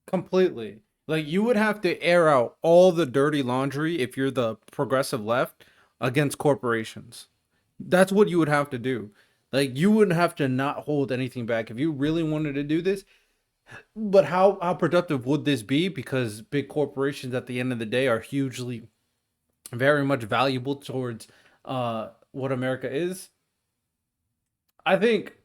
Completely. Like, you would have to air out all the dirty laundry if you're the progressive left against corporations. That's what you would have to do. Like, you would have to not hold anything back if you really wanted to do this. But how productive would this be? Because big corporations at the end of the day are hugely, very much valuable towards what America is. I think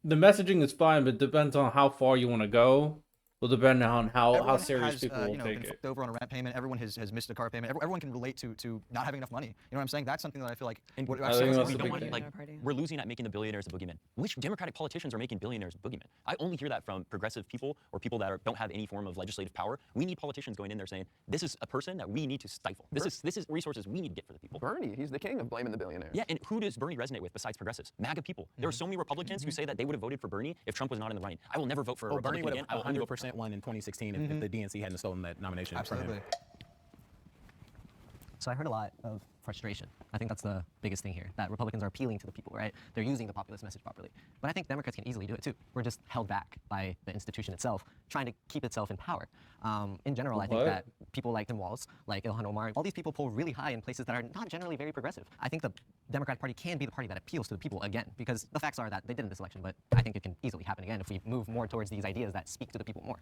the messaging is fine, but it depends on how far you want to go. Will depend on how Everyone serious has, people will been take it. fucked over on a rent payment. Everyone has missed a car payment. Everyone can relate to not having enough money. You know what I'm saying? That's something that I feel like. And what I I've think seen that's we the don't big want thing. like we're losing at making the billionaires the boogeyman. Which Democratic politicians are making billionaires the boogeyman? I only hear that from progressive people or people that don't have any form of legislative power. We need politicians going in there saying this is a person that we need to stifle. This is resources we need to get for the people. Bernie, he's the king of blaming the billionaires. Yeah, and who does Bernie resonate with besides progressives? MAGA people. There are so many Republicans who say that they would have voted for Bernie if Trump was not in the running. I will never vote for a Oh, Bernie Republican would again. have I will only vote for 100% won in 2016 if the DNC hadn't stolen that nomination from him. Absolutely. So I heard a lot of frustration. I think that's the biggest thing here, that Republicans are appealing to the people, right? They're using the populist message properly. But I think Democrats can easily do it too. We're just held back by the institution itself, trying to keep itself in power. In general, I think What? that people like Tim Walz, like Ilhan Omar, all these people pull really high in places that are not generally very progressive. I think the Democratic Party can be the party that appeals to the people again, because the facts are that they did in this election, but I think it can easily happen again if we move more towards these ideas that speak to the people more.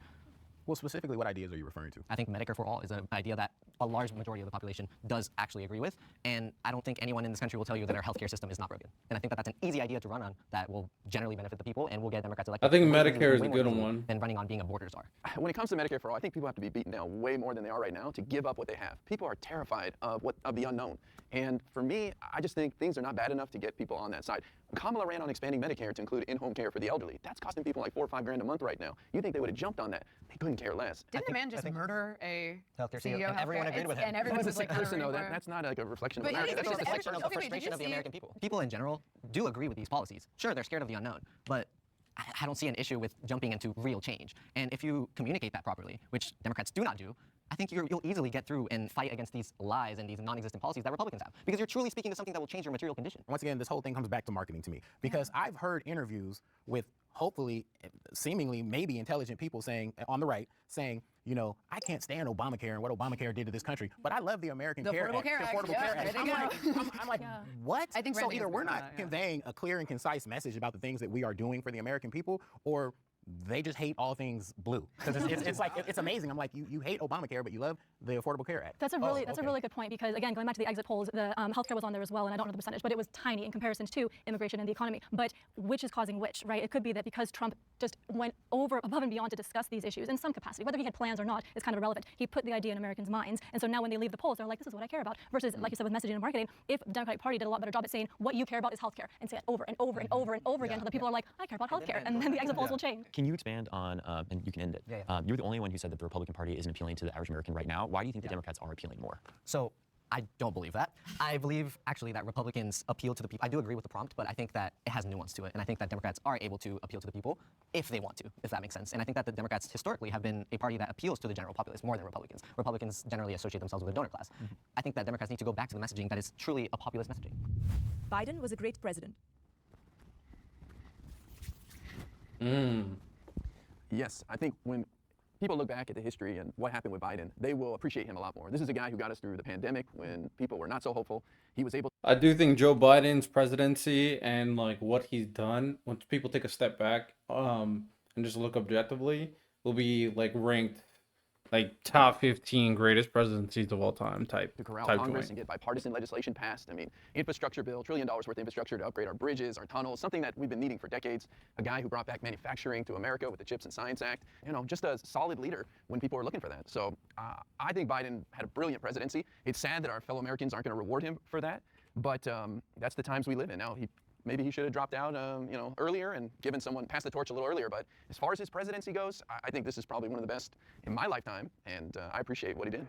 Well, specifically, what ideas are you referring to? I think Medicare for all is an idea that a large majority of the population does actually agree with, and I don't think anyone in this country will tell you that our healthcare system is not broken. And I think that that's an easy idea to run on that will generally benefit the people and will get Democrats elected. I think way Medicare is a more good easily one. than running on being a border czar. When it comes to Medicare for all, I think people have to be beaten down way more than they are right now to give up what they have. People are terrified of the unknown. And for me, I just think things are not bad enough to get people on that side. Kamala ran on expanding Medicare to include in-home care for the elderly. That's costing people like $4 or $5 grand a month right now. You think they would have jumped on that? They couldn't care less. Didn't the man just murder a Healthcare CEO? CEO, and everyone agreed with him. And everyone was like, Listen, no, "Hooray for-" that's not like a reflection But of America. it is That's just a because reflection Of of the Okay, but did frustration you of the see it? American people. People in general do agree with these policies. Sure, they're scared of the unknown, but I don't see an issue with jumping into real change. And if you communicate that properly, which Democrats do not do, I think you'll easily get through and fight against these lies and these non-existent policies that Republicans have. Because you're truly speaking to something that will change your material condition. Once again, this whole thing comes back to marketing to me because I've heard interviews with hopefully, seemingly, maybe intelligent people saying on the right, saying, you know, I can't stand Obamacare and what Obamacare did to this country, but I love the American The Care Affordable Act. Care the Act, Affordable yeah, Care Act. there they I'm like, what? I think so. Randy's Either we're been on not that, yeah. conveying a clear and concise message about the things that we are doing for the American people, or they just hate all things blue. Because it's like, it's amazing. I'm like, you hate Obamacare, but you love the Affordable Care Act. That's a really good point, because again, going back to the exit polls, the healthcare was on there as well, and I don't know the percentage, but it was tiny in comparison to immigration and the economy. But which is causing which, right? It could be that because Trump just went above and beyond to discuss these issues in some capacity, whether he had plans or not is kind of irrelevant. He put the idea in Americans' minds, and so now when they leave the polls, they're like, this is what I care about. Versus, like you said, with messaging and marketing, if the Democratic Party did a lot better job at saying what you care about is healthcare, and say it over and over and over and over again until the people are like, I care about healthcare, and then the exit polls will change. Can you expand on, and you can end it. You're the only one who said that the Republican Party isn't appealing to the average American right now. Why do you think the Democrats are appealing more? So I don't believe that. I believe actually that Republicans appeal to the people. I do agree with the prompt, but I think that it has nuance to it. And I think that Democrats are able to appeal to the people if they want to, if that makes sense. And I think that the Democrats historically have been a party that appeals to the general populace more than Republicans. Republicans generally associate themselves with a donor class. I think that Democrats need to go back to the messaging that is truly a populist messaging. Biden was a great president. Yes, I think when people look back at the history and what happened with Biden, they will appreciate him a lot more. This is a guy who got us through the pandemic when people were not so hopeful. He was able I do think Joe Biden's presidency and like what he's done, once people take a step back, and just look objectively, will be like ranked like top 15 greatest presidencies of all time type to corral type Congress joint. and get bipartisan legislation passed. I mean, infrastructure bill, $1 trillion worth of infrastructure to upgrade our bridges, our tunnels, something that we've been needing for decades. A guy who brought back manufacturing to America with the CHIPS and Science Act. You know, just a solid leader when people are looking for that. So I think Biden had a brilliant presidency. It's sad that our fellow Americans aren't going to reward him for that, but that's the times we live in now. Maybe he should have dropped out, you know, earlier and given someone, passed the torch a little earlier. But as far as his presidency goes, I think this is probably one of the best in my lifetime, and I appreciate what he did.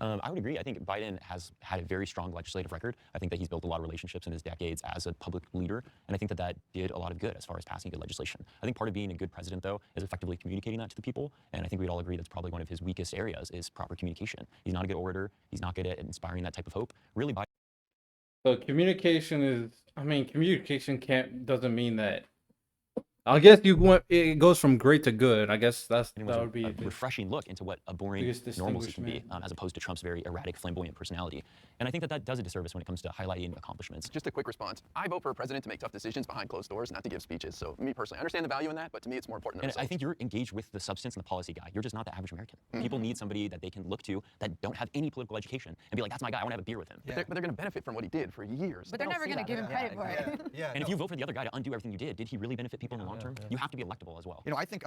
I would agree. I think Biden has had a very strong legislative record. I think that he's built a lot of relationships in his decades as a public leader, and I think that that did a lot of good as far as passing good legislation. I think part of being a good president, though, is effectively communicating that to the people, and I think we'd all agree that's probably one of his weakest areas is proper communication. He's not a good orator. He's not good at inspiring that type of hope. Really, Biden. So communication is, I mean, communication doesn't mean that. I guess it goes from great to good. I guess that would be a refreshing look into what a boring biggest normalcy can be, distinguishment. as opposed to Trump's very erratic, flamboyant personality. And I think that that does a disservice when it comes to highlighting accomplishments. Just a quick response. I vote for a president to make tough decisions behind closed doors, not to give speeches. So me personally, I understand the value in that, but to me it's more important than And I think you're engaged with the substance and the policy guy. You're just not the average American. People need somebody that they can look to that don't have any political education and be like, that's my guy, I want to have a beer with him. But they're going to benefit from what he did for years. But they're never going to give him credit for it. And if you vote for the other guy to undo everything you did he really benefit people in the long term? You have to be electable as well. You know, I think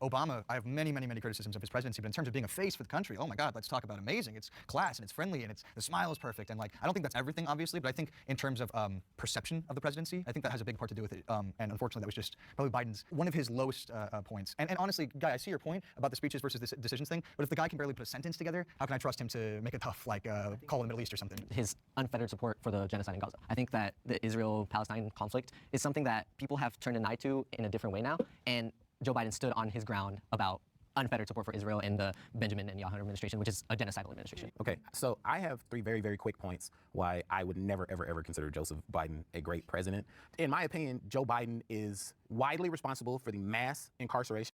Obama, I have many, many, many criticisms of his presidency, but in terms of being a face for the country, oh my God, let's talk about amazing. It's class and it's friendly and the smile is perfect. And like, I don't think that's everything, obviously, but I think in terms of perception of the presidency, I think that has a big part to do with it. And unfortunately, that was just probably Biden's, one of his lowest points. And honestly, Guy, I see your point about the speeches versus the decisions thing, but if the guy can barely put a sentence together, how can I trust him to make a tough, like, call in the Middle East or something? His unfettered support for the genocide in Gaza. I think that the Israel-Palestine conflict is something that people have turned an eye to in a different way now, and Joe Biden stood on his ground about unfettered support for Israel in the Benjamin Netanyahu administration, which is a genocidal administration. Okay, so I have three very, very quick points why I would never, ever, ever consider Joseph Biden a great president. In my opinion, Joe Biden is widely responsible for the mass incarceration.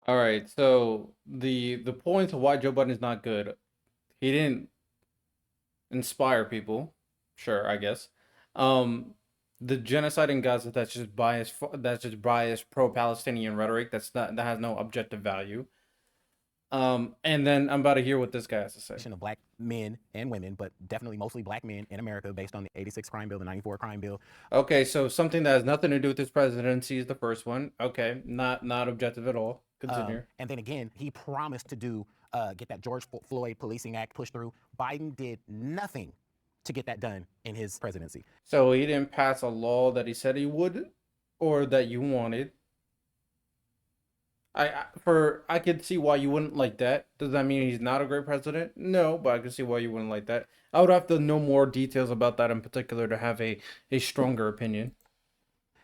All right, so the points of why Joe Biden is not good, he didn't inspire people. Sure, I guess. The genocide in Gaza, that's just biased pro-Palestinian rhetoric. That has no objective value. And then I'm about to hear what this guy has to say. Of black men and women, but definitely mostly black men in America based on the 86 crime bill, the 94 crime bill. Okay, so something that has nothing to do with his presidency is the first one. Okay, not objective at all. Continue. And then again, he promised to get that George Floyd Policing Act pushed through. Biden did nothing to get that done in his presidency. So he didn't pass a law that he said he would, or that you wanted. I could see why you wouldn't like that. Does that mean he's not a great president? No, but I can see why you wouldn't like that. I would have to know more details about that in particular to have a stronger opinion.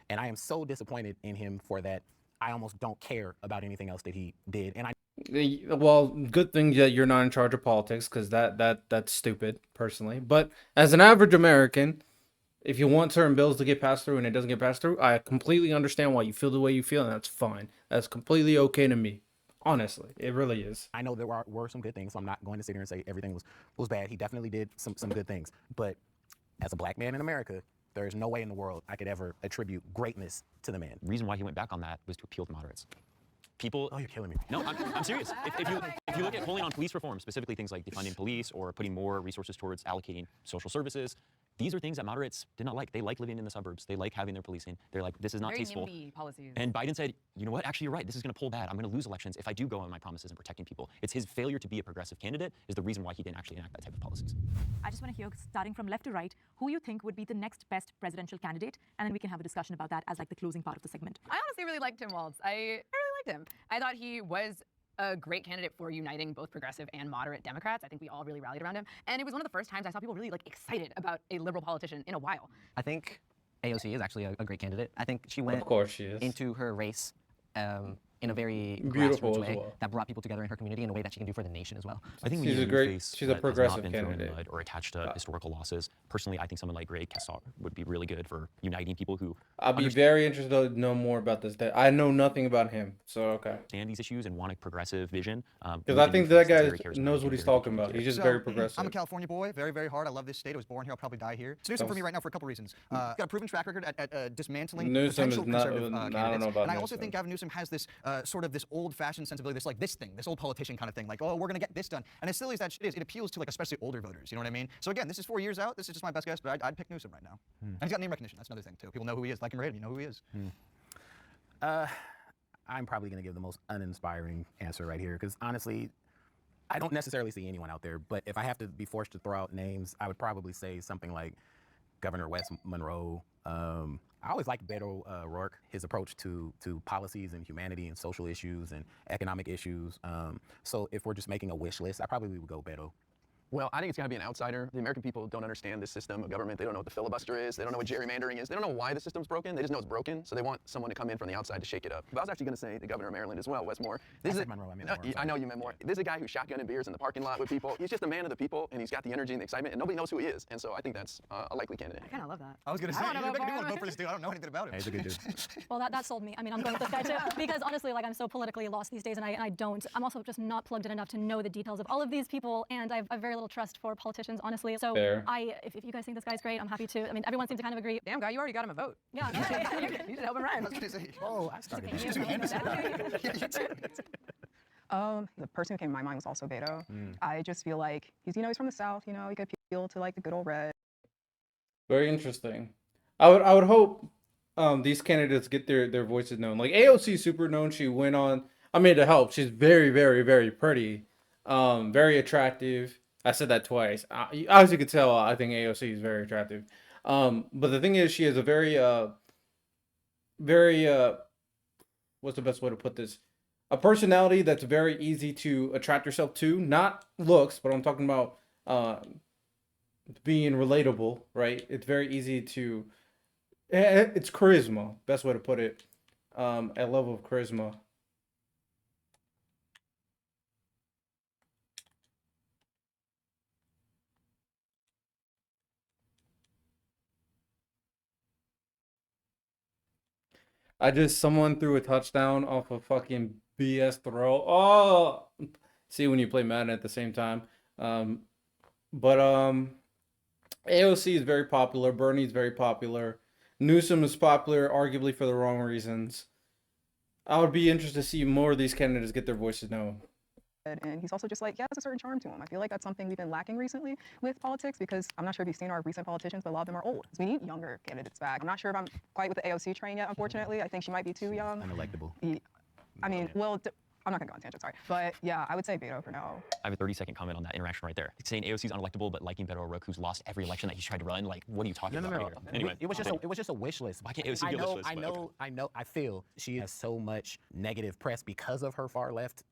And I am so disappointed in him for that. I almost don't care about anything else that he did. And well, good thing that you're not in charge of politics, because that's stupid, personally. But as an average American, if you want certain bills to get passed through and it doesn't get passed through, I completely understand why you feel the way you feel, and that's fine. That's completely okay to me. Honestly, it really is. I know there were some good things, so I'm not going to sit here and say everything was bad. He definitely did some good things. But as a black man in America, There is no way in the world I could ever attribute greatness to the man. The reason why he went back on that was to appeal to moderates. People. Oh, you're killing me. No, I'm serious. If you look at polling on police reform, specifically things like defunding police or putting more resources towards allocating social services, these are things that moderates did not like. They like living in the suburbs. They like having their policing. They're like, this is not Very tasteful. NIMBY policies. And Biden said, you know what? Actually, you're right. This is going to pull bad. I'm going to lose elections if I do go on my promises in protecting people. It's his failure to be a progressive candidate is the reason why he didn't actually enact that type of policies. I just want to hear, starting from left to right, who you think would be the next best presidential candidate, and then we can have a discussion about that as like the closing part of the segment. I honestly really liked Tim Walz. I really liked him. I thought he was a great candidate for uniting both progressive and moderate Democrats. I think we all really rallied around him. And it was one of the first times I saw people really excited about a liberal politician in a while. I think AOC is actually a great candidate. I think she went Of course she is. into her race in a very Beautiful grassroots as way well. that brought people together in her community in a way that she can do for the nation as well. I think we She's need a new great- face she's a that has progressive not been thrown in the candidate. mud or attached to historical losses. Personally, I think someone like Greg Casar would be really good for uniting people who I'll be very interested to know more about this. I know nothing about him, so okay. understand these issues and want a progressive vision. Because I think that guy knows what he's talking about. He's just So, very progressive. I'm a California boy, very, very hard. I love this state. I was born here. I'll probably die here. It's Newsom for me right now for a couple reasons. He's got a proven track record at dismantling Newsom potential is not- conservative I don't candidates. know about and I also Newsom. think Gavin Newsom has this sort of this old-fashioned sensibility, this old politician kind of thing, like, oh, we're going to get this done. And as silly as that shit is, it appeals to especially older voters. You know what I mean? So again, this is 4 years out. This is just my best guess, but I'd pick Newsom right now. And he's got name recognition. That's another thing too. People know who he is. Like him or hate him, you know who he is. I'm probably going to give the most uninspiring answer right here because honestly, I don't necessarily see anyone out there. But if I have to be forced to throw out names, I would probably say something like Governor Wes Monroe. I always liked Beto O'Rourke, his approach to policies and humanity and social issues and economic issues. So if we're just making a wish list, I probably would go Beto. Well, I think it's got to be an outsider. The American people don't understand this system of government. They don't know what the filibuster is. They don't know what gerrymandering is. They don't know why the system's broken. They just know it's broken. So they want someone to come in from the outside to shake it up. But I was actually going to say the governor of Maryland as well, Wes Moore. I said Monroe, I meant Moore, I'm I know you meant Moore. This is a guy who's shotgunning beers in the parking lot with people. He's just a man of the people, and he's got the energy and the excitement, and nobody knows who he is. And so I think that's a likely candidate. I kind of love that. I was going to say, I don't know you about want to Moore. vote for this dude. I don't know anything about him. He's a good dude. Well, that sold me. I mean, I'm going with this guy too because honestly, I'm so politically lost these days, and I don't. I'm also just not plugged in enough to know the details of all of these people, and I have very little trust for politicians, honestly. So Fair. if you guys think this guy's great, I'm happy to. I mean, everyone seems to kind of agree. Damn, guy, you already got him a vote. Yeah. You should help him rhyme. Oh, I started. The person who came to my mind was also Beto. I just feel like he's from the South. He could appeal to the good old red. Very interesting. I would hope these candidates get their voices known. Like AOC is super known. She went on. I mean, to help. She's very, very, very pretty. Very attractive. I said that twice. As you could tell, I think AOC is very attractive. But the thing is, she has a very what's the best way to put this? A personality that's very easy to attract yourself to. Not looks, but I'm talking about being relatable, right? It's very easy to. It's charisma. Best way to put it. A level of charisma. Someone threw a touchdown off a fucking BS throw. Oh, see when you play Madden at the same time. But AOC is very popular. Bernie's very popular. Newsom is popular, arguably for the wrong reasons. I would be interested to see more of these candidates get their voices known. And he's also just he has a certain charm to him. I feel like that's something we've been lacking recently with politics because I'm not sure if you've seen our recent politicians, but a lot of them are old. So we need younger candidates back. I'm not sure if I'm quite with the AOC train yet, unfortunately. I think she might be too young. Unelectable. I mean, well, I'm not going to go on tangent, sorry. But yeah, I would say Beto for now. I have a 30-second comment on that interaction right there. Saying AOC is unelectable, but liking Beto O'Rourke, who's lost every election that he's tried to run. Like, what are you talking about here? Anyway, It was just a wish list. Why can't AOC be a wish list? I feel she has so much negative press because of her far left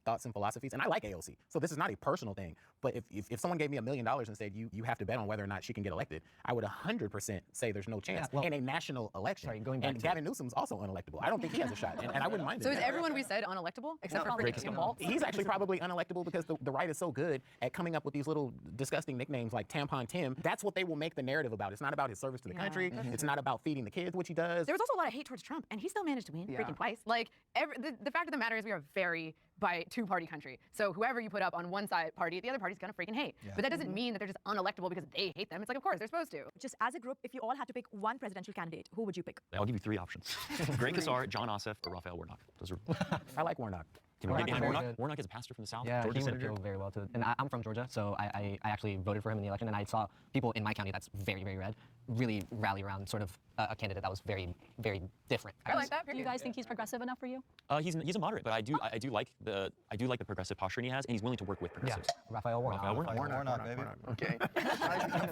thoughts and philosophies, and I like AOC. So this is not a personal thing. But if someone gave me $1 million and said you have to bet on whether or not she can get elected, I would 100% say there's no chance in a national election. Sorry, going back and to Gavin Newsom's also unelectable. I don't think he has a shot, and I wouldn't mind it. So is everyone we said unelectable except for break us Tim down. Walz? He's actually probably unelectable because the right is so good at coming up with these little disgusting nicknames like Tampon Tim. That's what they will make the narrative about. It's not about his service to the country. It's not about feeding the kids, which he does. There was also a lot of hate towards Trump, and he still managed to win freaking twice. Like, the fact of the matter is we are very by two-party country. So whoever you put up on one side party, the other party's gonna freaking hate. But that doesn't mean that they're just unelectable because they hate them. It's like, of course, they're supposed to. Just as a group, if you all had to pick one presidential candidate, who would you pick? I'll give you 3 options. Greg Casar, John Ossoff, or Raphael Warnock. Those are. I like Warnock. Can we get behind very Warnock? good. Warnock is a pastor from the South. Yeah, Georgia he would senator. go very well too. And I'm from Georgia, so I actually voted for him in the election, and I saw people in my county that's very, very red really rally around sort of a candidate that was very, very different. I like that. Do you guys think he's progressive enough for you? He's a moderate, but I do like the progressive posturing he has, and he's willing to work with Yeah, progressives. Raphael Warnock. Raphael Warnock. Warnock, baby. Okay.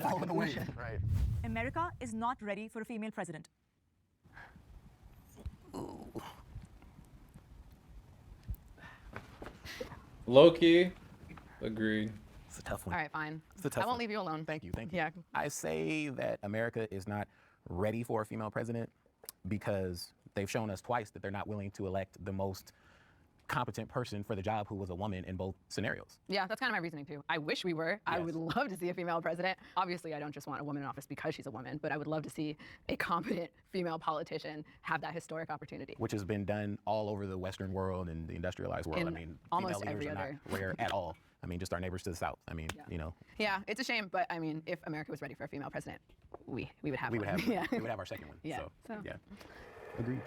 Following the weight. Right. America is not ready for a female president. Low-key, agreed. It's a tough one. All right, fine. It's a tough I won't one. leave you alone. Thank you. Thank you. Yeah. I say that America is not ready for a female president because they've shown us twice that they're not willing to elect the most competent person for the job who was a woman in both scenarios. Yeah, that's kind of my reasoning too. I wish we were. I would love to see a female president. Obviously, I don't just want a woman in office because she's a woman, but I would love to see a competent female politician have that historic opportunity. Which has been done all over the Western world and the industrialized world. In I mean, almost female leaders every are other- not rare at all. I mean, just our neighbors to the south. I mean, you know, Yeah, it's a shame, but I mean, if America was ready for a female president, we would have we one. would have yeah. we would have our second one. Yeah, So, so. yeah. Agreed.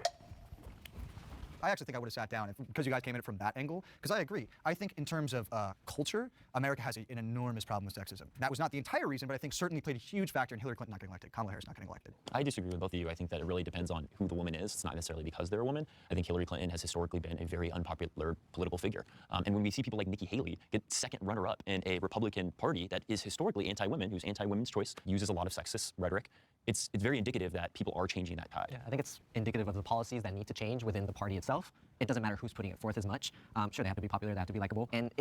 I actually think I would have sat down because you guys came at it from that angle. Because I agree. I think in terms of culture, America has an enormous problem with sexism. That was not the entire reason, but I think certainly played a huge factor in Hillary Clinton not getting elected, Kamala Harris not getting elected. I disagree with both of you. I think that it really depends on who the woman is. It's not necessarily because they're a woman. I think Hillary Clinton has historically been a very unpopular political figure. And when we see people like Nikki Haley get second runner-up in a Republican Party that is historically anti-women, who's anti-women's choice, uses a lot of sexist rhetoric, it's very indicative that people are changing that tide. Yeah, I think it's indicative of the policies that need to change within the party itself. It doesn't matter who's putting it forth as much. Sure, they have to be popular, they have to be likable. And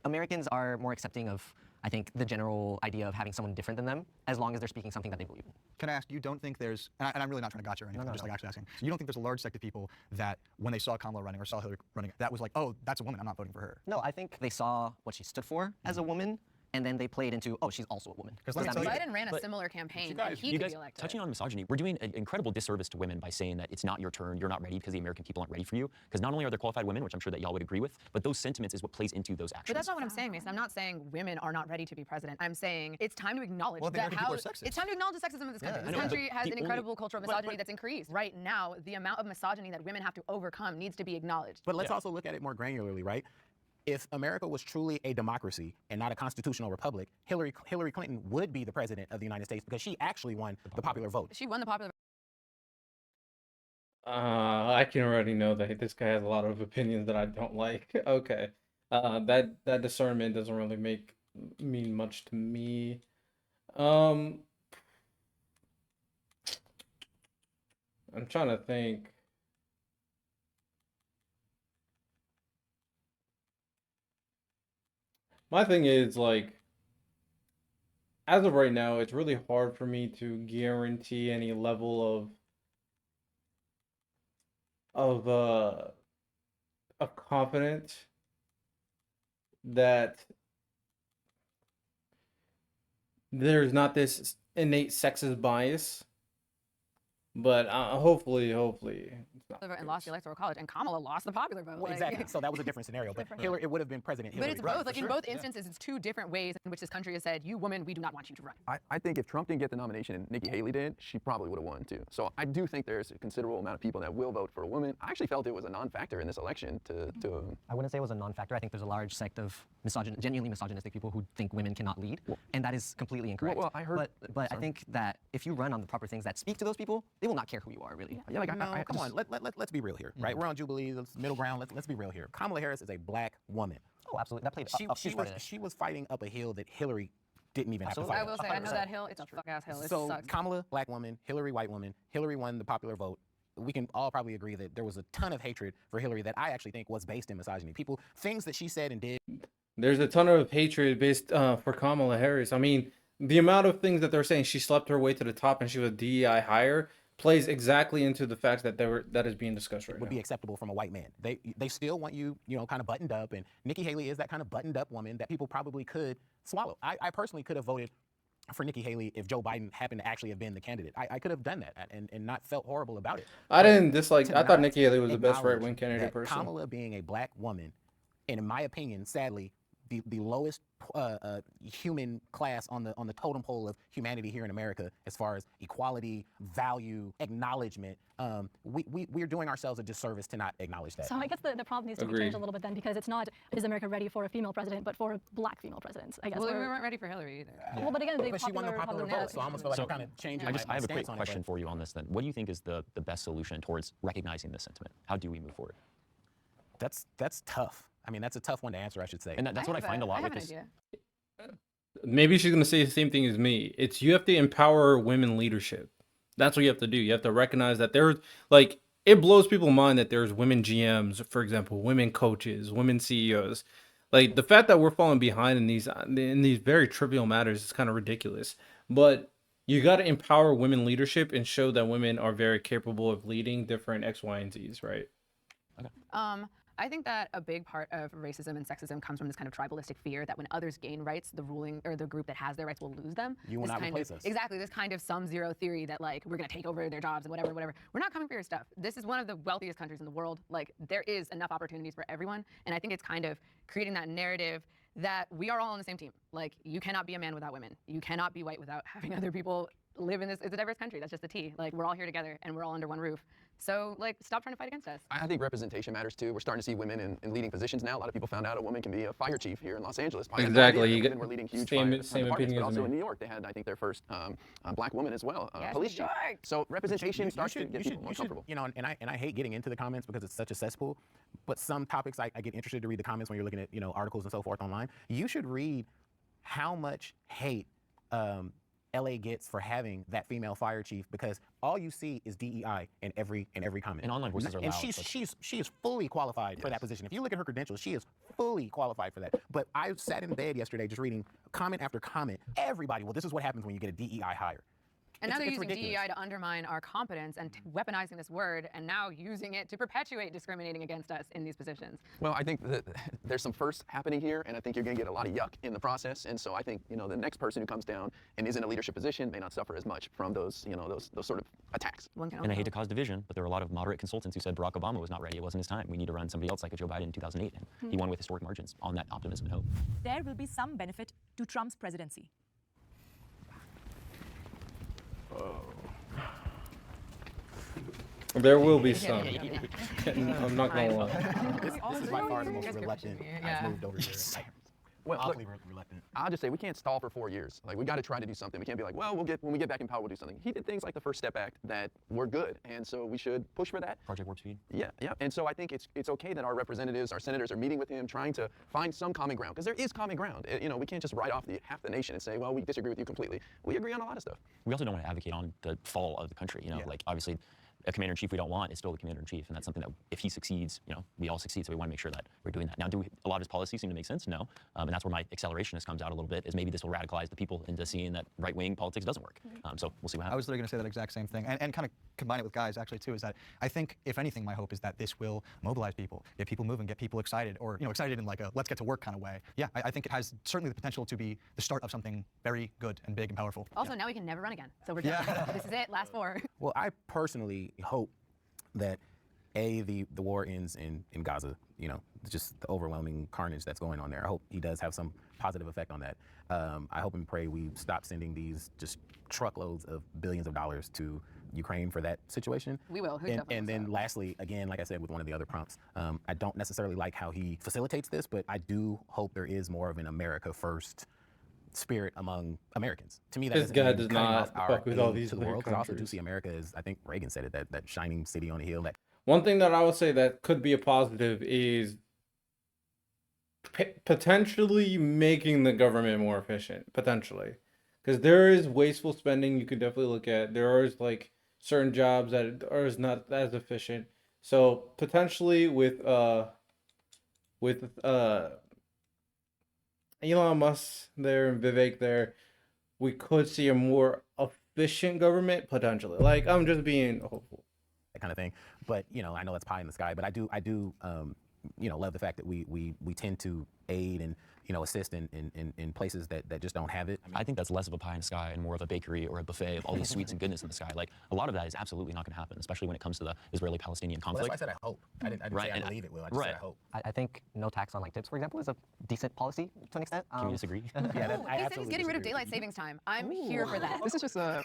Americans are more accepting of, I think, the general idea of having someone different than them, as long as they're speaking something that they believe in. Can I ask, you don't think there's, and I'm really not trying to gotcha or anything, I'm just like actually asking, you don't think there's a large sect of people that when they saw Kamala running or saw Hillary running, that was like, oh, that's a woman, I'm not voting for her? No, I think they saw what she stood for as a woman, and then they played into, oh, she's also a woman. Because let me Does tell that you- make Biden ran a But similar campaign, guys- and he You could guys, be elected. touching on misogyny, we're doing an incredible disservice to women by saying that it's not your turn, you're not ready because the American people aren't ready for you. Because not only are there qualified women, which I'm sure that y'all would agree with, but those sentiments is what plays into those actions. But that's not what I'm saying, Mason. I'm not saying women are not ready to be president. I'm saying it's time to acknowledge Well, the that American people are sexist. it's time to acknowledge the sexism of this country. I This know, but country has the an only- incredible culture of misogyny that's increased. Right now, the amount of misogyny that women have to overcome needs to be acknowledged. But let's also look at it more granularly, right? If America was truly a democracy and not a constitutional republic, Hillary Clinton would be the president of the United States because she actually won the popular vote. She won the popular I can already know that this guy has a lot of opinions that I don't like. Okay. That discernment doesn't really mean much to me. I'm trying to think. My thing is, like, as of right now, it's really hard for me to guarantee any level of confidence that there's not this innate sexist bias. But hopefully it's not the vote and lost the case. electoral college, and Kamala lost the popular vote. Well, Like- exactly. So that was a different scenario. But Hillary, it would have been President But Hillary. it's Right, both. for Like in sure. both instances, it's two different ways in which this country has said, "You woman, we do not want you to run." I think if Trump didn't get the nomination and Nikki Haley did, she probably would have won too. So I do think there's a considerable amount of people that will vote for a woman. I actually felt it was a non-factor in this election to I wouldn't say it was a non-factor. I think there's a large sect of genuinely misogynistic people who think women cannot lead, and that is completely incorrect. well, I heard- But I think that if you run on the proper things that speak to those people, they will not care who you are, really. yeah, like No, I come on. Let's be real here, right? We're on Jubilee, let's middle ground. Let's be real here. Kamala Harris is a black woman. Oh, absolutely. That played a huge part in it. She was fighting up a hill that Hillary didn't even Absolutely. have I to will fight. say, I know 100%. that hill. It's a fuck ass hill. It So sucks. Kamala, black woman, Hillary, white woman. Hillary won the popular vote. We can all probably agree that there was a ton of hatred for Hillary that I actually think was based in misogyny. Things that she said and did. There's a ton of hatred based for Kamala Harris. I mean, the amount of things that they're saying she slept her way to the top and she was DEI hire plays exactly into the fact that that is being discussed right would now. be acceptable from a white man. They still want you, kind of buttoned up, and Nikki Haley is that kind of buttoned up woman that people probably could swallow. I personally could have voted for Nikki Haley if Joe Biden happened to actually have been the candidate. I could have done that and not felt horrible about it. I didn't dislike. To I thought not Nikki Haley was the best acknowledge right-wing candidate that person. Kamala being a black woman And in my opinion, sadly, the lowest human class on the totem pole of humanity here in America, as far as equality, value, acknowledgement, we're doing ourselves a disservice to not acknowledge that. So I guess the prompt needs to be changed a little bit then, because it's not, is America ready for a female president, but for a black female president, I guess. Well, we or- weren't ready for Hillary either. Well, but again, But she won the popular vote, so I almost feel like I'm kind of changing I my have a quick stance on it, question but- for you on this then. What do you think is the best solution towards recognizing this sentiment? How do we move forward? That's tough. I mean, that's a tough one to answer, I should say. And that's what I find a lot with this. Maybe she's gonna say the same thing as me. It's you have to empower women leadership. That's what you have to do. You have to recognize that there's like it blows people's mind that there's women GMs, for example, women coaches, women CEOs. Like the fact that we're falling behind in these very trivial matters is kind of ridiculous. But you got to empower women leadership and show that women are very capable of leading different X, Y, and Z's, right? I think that a big part of racism and sexism comes from this kind of tribalistic fear that when others gain rights, the ruling or the group that has their rights will lose them. You will This not kind replace of, us. Exactly, this kind of sum zero theory that like we're gonna take over their jobs and whatever. We're not coming for your stuff. This is one of the wealthiest countries in the world. Like there is enough opportunities for everyone, and I think it's kind of creating that narrative that we are all on the same team. Like you cannot be a man without women. You cannot be white without having other people live in this. It's a diverse country. That's just the T. Like we're all here together and we're all under one roof. So like stop trying to fight against us. I think representation matters too. We're starting to see women in leading positions now. A lot of people found out a woman can be a fire chief here in Los Angeles. I had no Exactly. idea You that get women were leading huge same fire departments, opinion but as also me. in New York, they had, I think, their first black woman as well, Yes, police New chief. York. So representation starts to get people more comfortable. You know, and I hate getting into the comments because it's such a cesspool. But some topics I get interested to read the comments when you're looking at articles and so forth online. You should read how much hate LA gets for having that female fire chief, because all you see is DEI in every comment. And online voices are And loud, she is fully qualified for that position. If you look at her credentials, she is fully qualified for that. But I sat in bed yesterday just reading comment after comment. Everybody, well, this is what happens when you get a DEI hire. And now they're It's using ridiculous. DEI to undermine our competence and weaponizing this word, and now using it to perpetuate discriminating against us in these positions. Well, I think that there's some firsts happening here, and I think you're going to get a lot of yuck in the process. And so I think the next person who comes down and is in a leadership position may not suffer as much from those those sort of attacks. And I hate to cause division, but there were a lot of moderate consultants who said Barack Obama was not ready. It wasn't his time. We need to run somebody else like a Joe Biden in 2008. And he won with historic margins on that optimism and hope. There will be some benefit to Trump's presidency. There will be some. I'm not gonna lie. This is by far the most reluctant I've moved over here. Like, Well, awfully reluctant. I'll just say we can't stall for 4 years. Like we got to try to do something. We can't be like, well, when we get back in power, we'll do something. He did things like the First Step Act that were good, and so we should push for that. Project Warp Speed. Yeah. And so I think it's okay that our representatives, our senators, are meeting with him, trying to find some common ground, because there is common ground. We can't just write off half the nation and say, well, we disagree with you completely. We agree on a lot of stuff. We also don't want to advocate on the fall of the country. Like obviously a commander-in-chief we don't want is still the commander-in-chief, and that's something that if he succeeds, we all succeed, so we want to make sure that we're doing that. Now, do a lot of his policies seem to make sense? No. And that's where my accelerationist comes out a little bit, is maybe this will radicalize the people into seeing that right-wing politics doesn't work. So we'll see what happens. I was literally going to say that exact same thing, and kind of combine it with guys actually too. Is that I think if anything, my hope is that this will mobilize people, get people moving, get people excited, or excited in like a let's get to work kind of way. Yeah, I think it has certainly the potential to be the start of something very good and big and powerful. Also, now we can never run again. So we're done. This is it. Last 4. Well, I personally hope that the war ends in Gaza. Just the overwhelming carnage that's going on there. I hope he does have some positive effect on that. I hope and pray we stop sending these just truckloads of billions of dollars to Ukraine for that situation. We will. And then lastly, again, like I said with one of the other prompts, I don't necessarily like how he facilitates this, but I do hope there is more of an America first spirit among Americans. To me, that This guy mean does cutting not off our fuck with all aid these to the other world, 'cause I also do countries. see America as, I think Reagan said it, that shining city on a hill. That One thing that I would say that could be a positive is potentially making the government more efficient, potentially. Because there is wasteful spending you could definitely look at. There is like certain jobs that are not as efficient. So potentially with Elon Musk there and Vivek there, we could see a more efficient government potentially. Like I'm just being hopeful. that kind of thing. But I know that's pie in the sky. But I do love the fact that we tend to aid and assist in places that just don't have it. I think that's less of a pie in the sky and more of a bakery or a buffet of all these sweets and goodness in the sky. Like, a lot of that is absolutely not going to happen, especially when it comes to the Israeli-Palestinian Well, conflict. that's why I said I hope. I didn't Right, say I and- believe it will. I just said I hope. I think no tax on like tips, for example, is a decent policy to an extent. Can you disagree? Yeah, Ooh, I he said he's absolutely getting rid of disagree. daylight savings time. I'm here for that. This is just a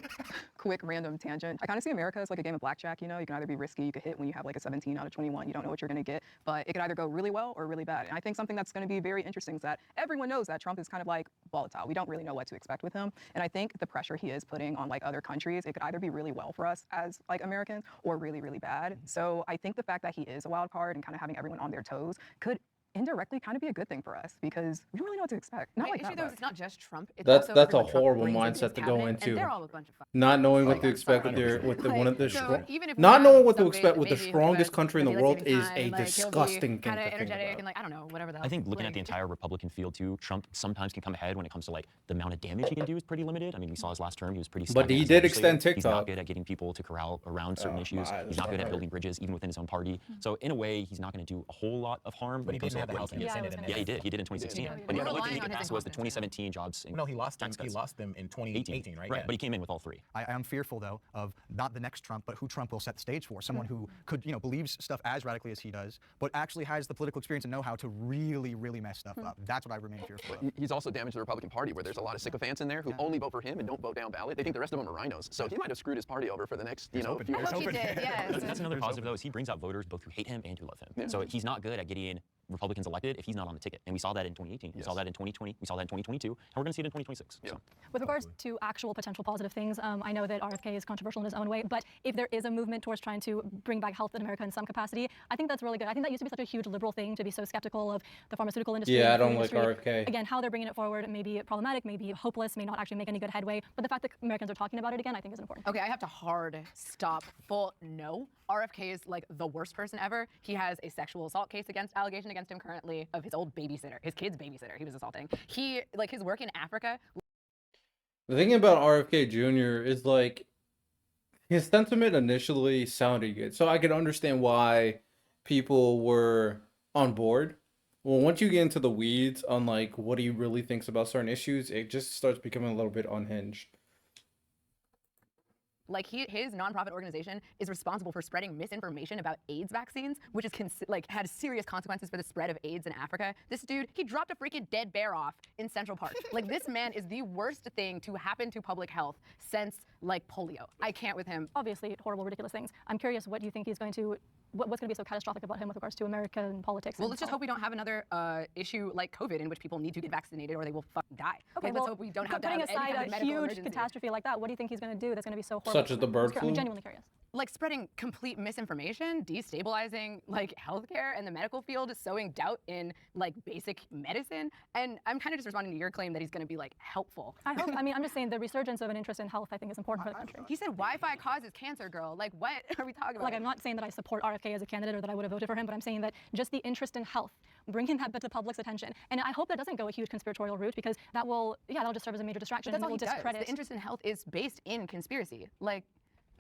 quick random tangent. I kind of see America as like a game of blackjack, you know? You can either be risky, you could hit when you have like a 17 out of 21, you don't know what you're going to get, but it could either go really well or really bad. And I think something that's going to be very interesting is that everyone knows that Trump is kind of like volatile. We don't really know what to expect with him. And I think the pressure he is putting on like other countries, it could either be really well for us as like Americans or really, really bad. So I think the fact that he is a wild card and kind of having everyone on their toes could indirectly kind of be a good thing for us because we don't really know what to expect. Not My like issue that though is much. it's not just Trump. It's That's also a everyone Trump horrible brings into his mindset to go cabinet, into. And they're all a bunch of Not knowing what Like, to I'm expect sorry. with one of the So even if we not have knowing what to something expect that with the maybe he'll strongest give us country in the daylight world saving is time, a like, he'll be disgusting thing kinda to think energetic about. and like I don't know, whatever the I think looking at the like- entire Republican field too, Trump sometimes can come ahead when it comes to like the amount of damage he can do is pretty limited. I mean, we saw his last term; he was pretty. But stagnant he as a did legislator. extend He's not TikTok. good at getting people to corral around certain issues. my, He's that's not good not at building bridges, even within his own party. So in a way, he's not going to do a whole lot of harm. But when he it comes didn't have to the what House he and can the do. Senate in Yeah, there. he did. He did in 2016. Yeah. But the We're only thing relying he could on his pass was the incompetence. 2017 jobs. No, he lost them. tax He cuts. lost them in 2018, right? Right, Yeah. but he came in with all three. I am fearful, though, of not the next Trump, but who Trump will set the stage for. Someone who could, believes stuff as radically as he does, but actually has the political experience and know-how to really, really mess stuff up. That's what I remain fearful of. He's also damaged the Republican Party, where there's a lot of sycophants in there who only vote for him and don't vote down ballot. They think the rest of them are rhinos. So he might have screwed his party over for the next, few I hope he years. did, yes. That's another positive, though, is he brings out voters both who hate him and who love him. So he's not good at getting Republicans elected if he's not on the ticket. And we saw that in 2018. We saw that in 2020. We saw that in 2022. And we're going to see it in 2026. So. With regards to actual potential positive things, I know that RFK is controversial in his own way, but if there is a movement towards trying to bring back health in America in some capacity, I think that's really good. I think that used to be such a huge liberal thing to be so skeptical of the pharmaceutical industry. Yeah, and I the don't food like industry. RFK. Again, how they're bringing it forward may be problematic, may be hopeless, may not actually make any good headway, but the fact that Americans are talking about it again, I think is important. Okay, I have to hard stop full no. RFK is like the worst person ever. He has a sexual assault allegation against him currently of his old babysitter, his kid's babysitter he was assaulting. He, like his work in Africa. The thing about RFK Jr. is like his sentiment initially sounded good, so I could understand why people were on board. Well, once you get into the weeds on like what he really thinks about certain issues, it just starts becoming a little bit unhinged. Like his nonprofit organization is responsible for spreading misinformation about AIDS vaccines, which is had serious consequences for the spread of AIDS in Africa. This dude, he dropped a freaking dead bear off in Central Park. Like this man is the worst thing to happen to public health since like polio. I can't with him. Obviously, horrible, ridiculous things. I'm curious, what do you think he's going to, what's going to be so catastrophic about him with regards to American politics? Well, and let's just hope we don't have another issue like COVID in which people need to get vaccinated or they will fucking die. Okay, Like, well, let's hope we don't have to putting have any aside kind of a medical huge emergency. catastrophe like that, what do you think he's going to do that's going to be so horrible? Such as the bird I'm flu? genuinely curious. Like spreading complete misinformation, destabilizing like healthcare and the medical field, sowing doubt in like basic medicine. And I'm kind of just responding to your claim that he's going to be like helpful. I hope. I mean, I'm just saying the resurgence of an interest in health, I think, is important for the country. He said Wi-Fi causes cancer, girl. Like what are we talking about? Like, I'm not saying that I support RFK as a candidate or that I would have voted for him, but I'm saying that just the interest in health, bringing that to public's attention. And I hope that doesn't go a huge conspiratorial route because that will, that'll just serve as a major distraction. But that's and all it he will does. discredit. The interest in health is based in conspiracy. Like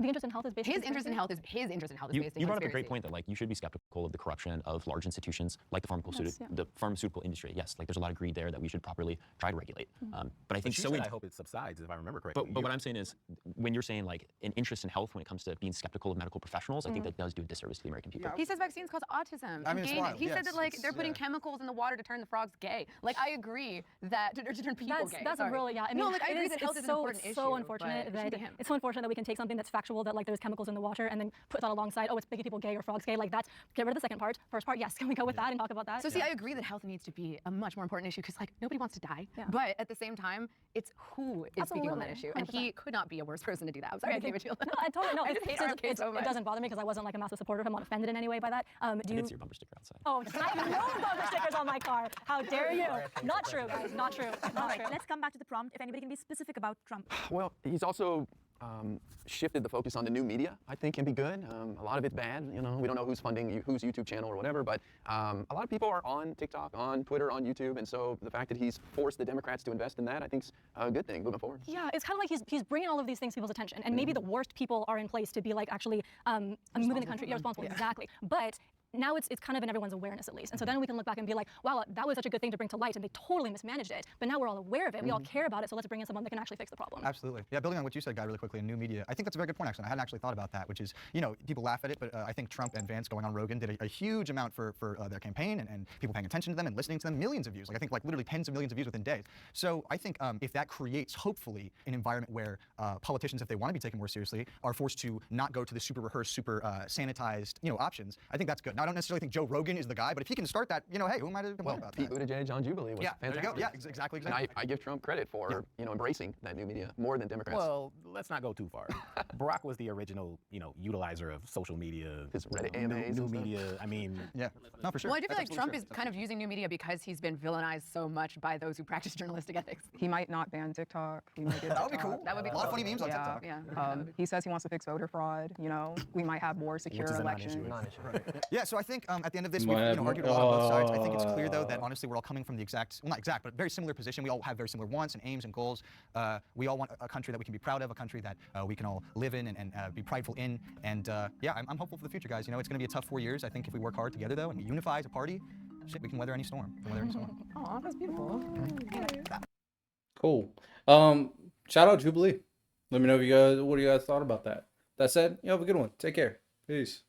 the interest in health is based his in interest in conspiracy? health is based in conspiracy. You brought up a great point that like you should be skeptical of the corruption of large institutions like the pharmaceutical industry. Yes, like there's a lot of greed there that we should properly try to regulate. But I think But you said, I hope it subsides, if I remember correctly. But what I'm saying is, when you're saying like an interest in health when it comes to being skeptical of medical professionals, I think that does do a disservice to the American people. He says vaccines cause autism. I mean, it's and wild, he said yes, that like it's- they're putting yeah. chemicals in the water to turn the frogs gay. Like I agree that to turn people gay. That's sorry. a really, I mean, no, like I agree it that health is an so, important it's issue. so unfortunate but it shouldn't that be him. it's so unfortunate that we can take something that's factual that like there's chemicals in the water and then put that alongside, oh, it's making people gay or frogs gay. Like that's, get rid of the second part. First part, yes, can we go with that and talk about that? So see, I agree that health needs to be a much more important issue because like nobody wants to die. Yeah. But at the same time, it's who is speaking on that issue, and he 100%. could not be a worse person to do that. I'm sorry, I gave it to you. No, I totally know. I just hate RFK so much. It doesn't bother me because I wasn't like a massive supporter of him. I'm not offended in any way by that. Do I you? did see your bumper sticker outside. Oh, I have no bumper stickers on my car. How dare you? Not true, guys. Not true. All Not right, true. let's come back to the prompt. If anybody can be specific about Trump. Well, he's also shifted the focus on the new media. I think can be good. A lot of it's bad. We don't know who's funding whose YouTube channel or whatever. But a lot of people are on TikTok, on Twitter, on YouTube, and so the fact that he's forced the Democrats to invest in that, I think, is a good thing moving forward. Yeah, it's kind of like he's bringing all of these things to people's attention, and maybe the worst people are in place to be like actually moving the country irresponsible. Exactly, but now it's kind of in everyone's awareness at least. And so then we can look back and be like, wow, that was such a good thing to bring to light, and they totally mismanaged it. But now we're all aware of it. We all care about it. So let's bring in someone that can actually fix the problem. Absolutely. Yeah, building on what you said, Guy, really quickly in new media, I think that's a very good point, actually. I hadn't actually thought about that, which is, you know, people laugh at it, but I think Trump and Vance going on Rogan did a huge amount for their campaign and people paying attention to them and listening to them, millions of views. Like, I think like literally tens of millions of views within days. So I think if that creates, hopefully, an environment where politicians, if they want to be taken more seriously, are forced to not go to the super rehearsed, super sanitized, you know, options, I think that's good. Now, I don't necessarily think Joe Rogan is the guy, but if he can start that, you know, hey, who am I to complain about Pete that? Buttigieg on Jubilee was There you fantastic. go. Yeah, exactly. And I give Trump credit for you know embracing that new media more than Democrats. Well, let's not go too far. Barack was the original, you know, utilizer of social media, His Reddit new AMAs and stuff. media. I mean, Yeah, no, for sure. Well, I do feel That's like Trump absolutely is kind of using new media because he's been villainized so much by those who practice journalistic ethics. He might not ban TikTok. We might get That would be TikTok. cool. That would be A lot of cool. funny memes on Yeah. TikTok. Yeah. He says he wants to fix voter fraud. You know, we might have more secure is a elections. non-issue. Yeah, so I think at the end of this, Might we've have argued a lot on both sides. I think it's clear, though, more- that honestly, we're all coming from the exact, well, not exact, but very similar position. We all have very similar wants and aims and goals. We all want a country that we can be proud of, a country that we can all live in and be prideful in. And yeah, I'm hopeful for the future, guys. You know, it's going to be a tough 4 years. I think if we work hard together, though, and we unify as a party, shit, we can weather any storm. We can weather any storm. Oh, that's beautiful. Cool. Shout out Jubilee. Let me know if you guys what you guys thought about that. That said, you have a good one. Take care. Peace.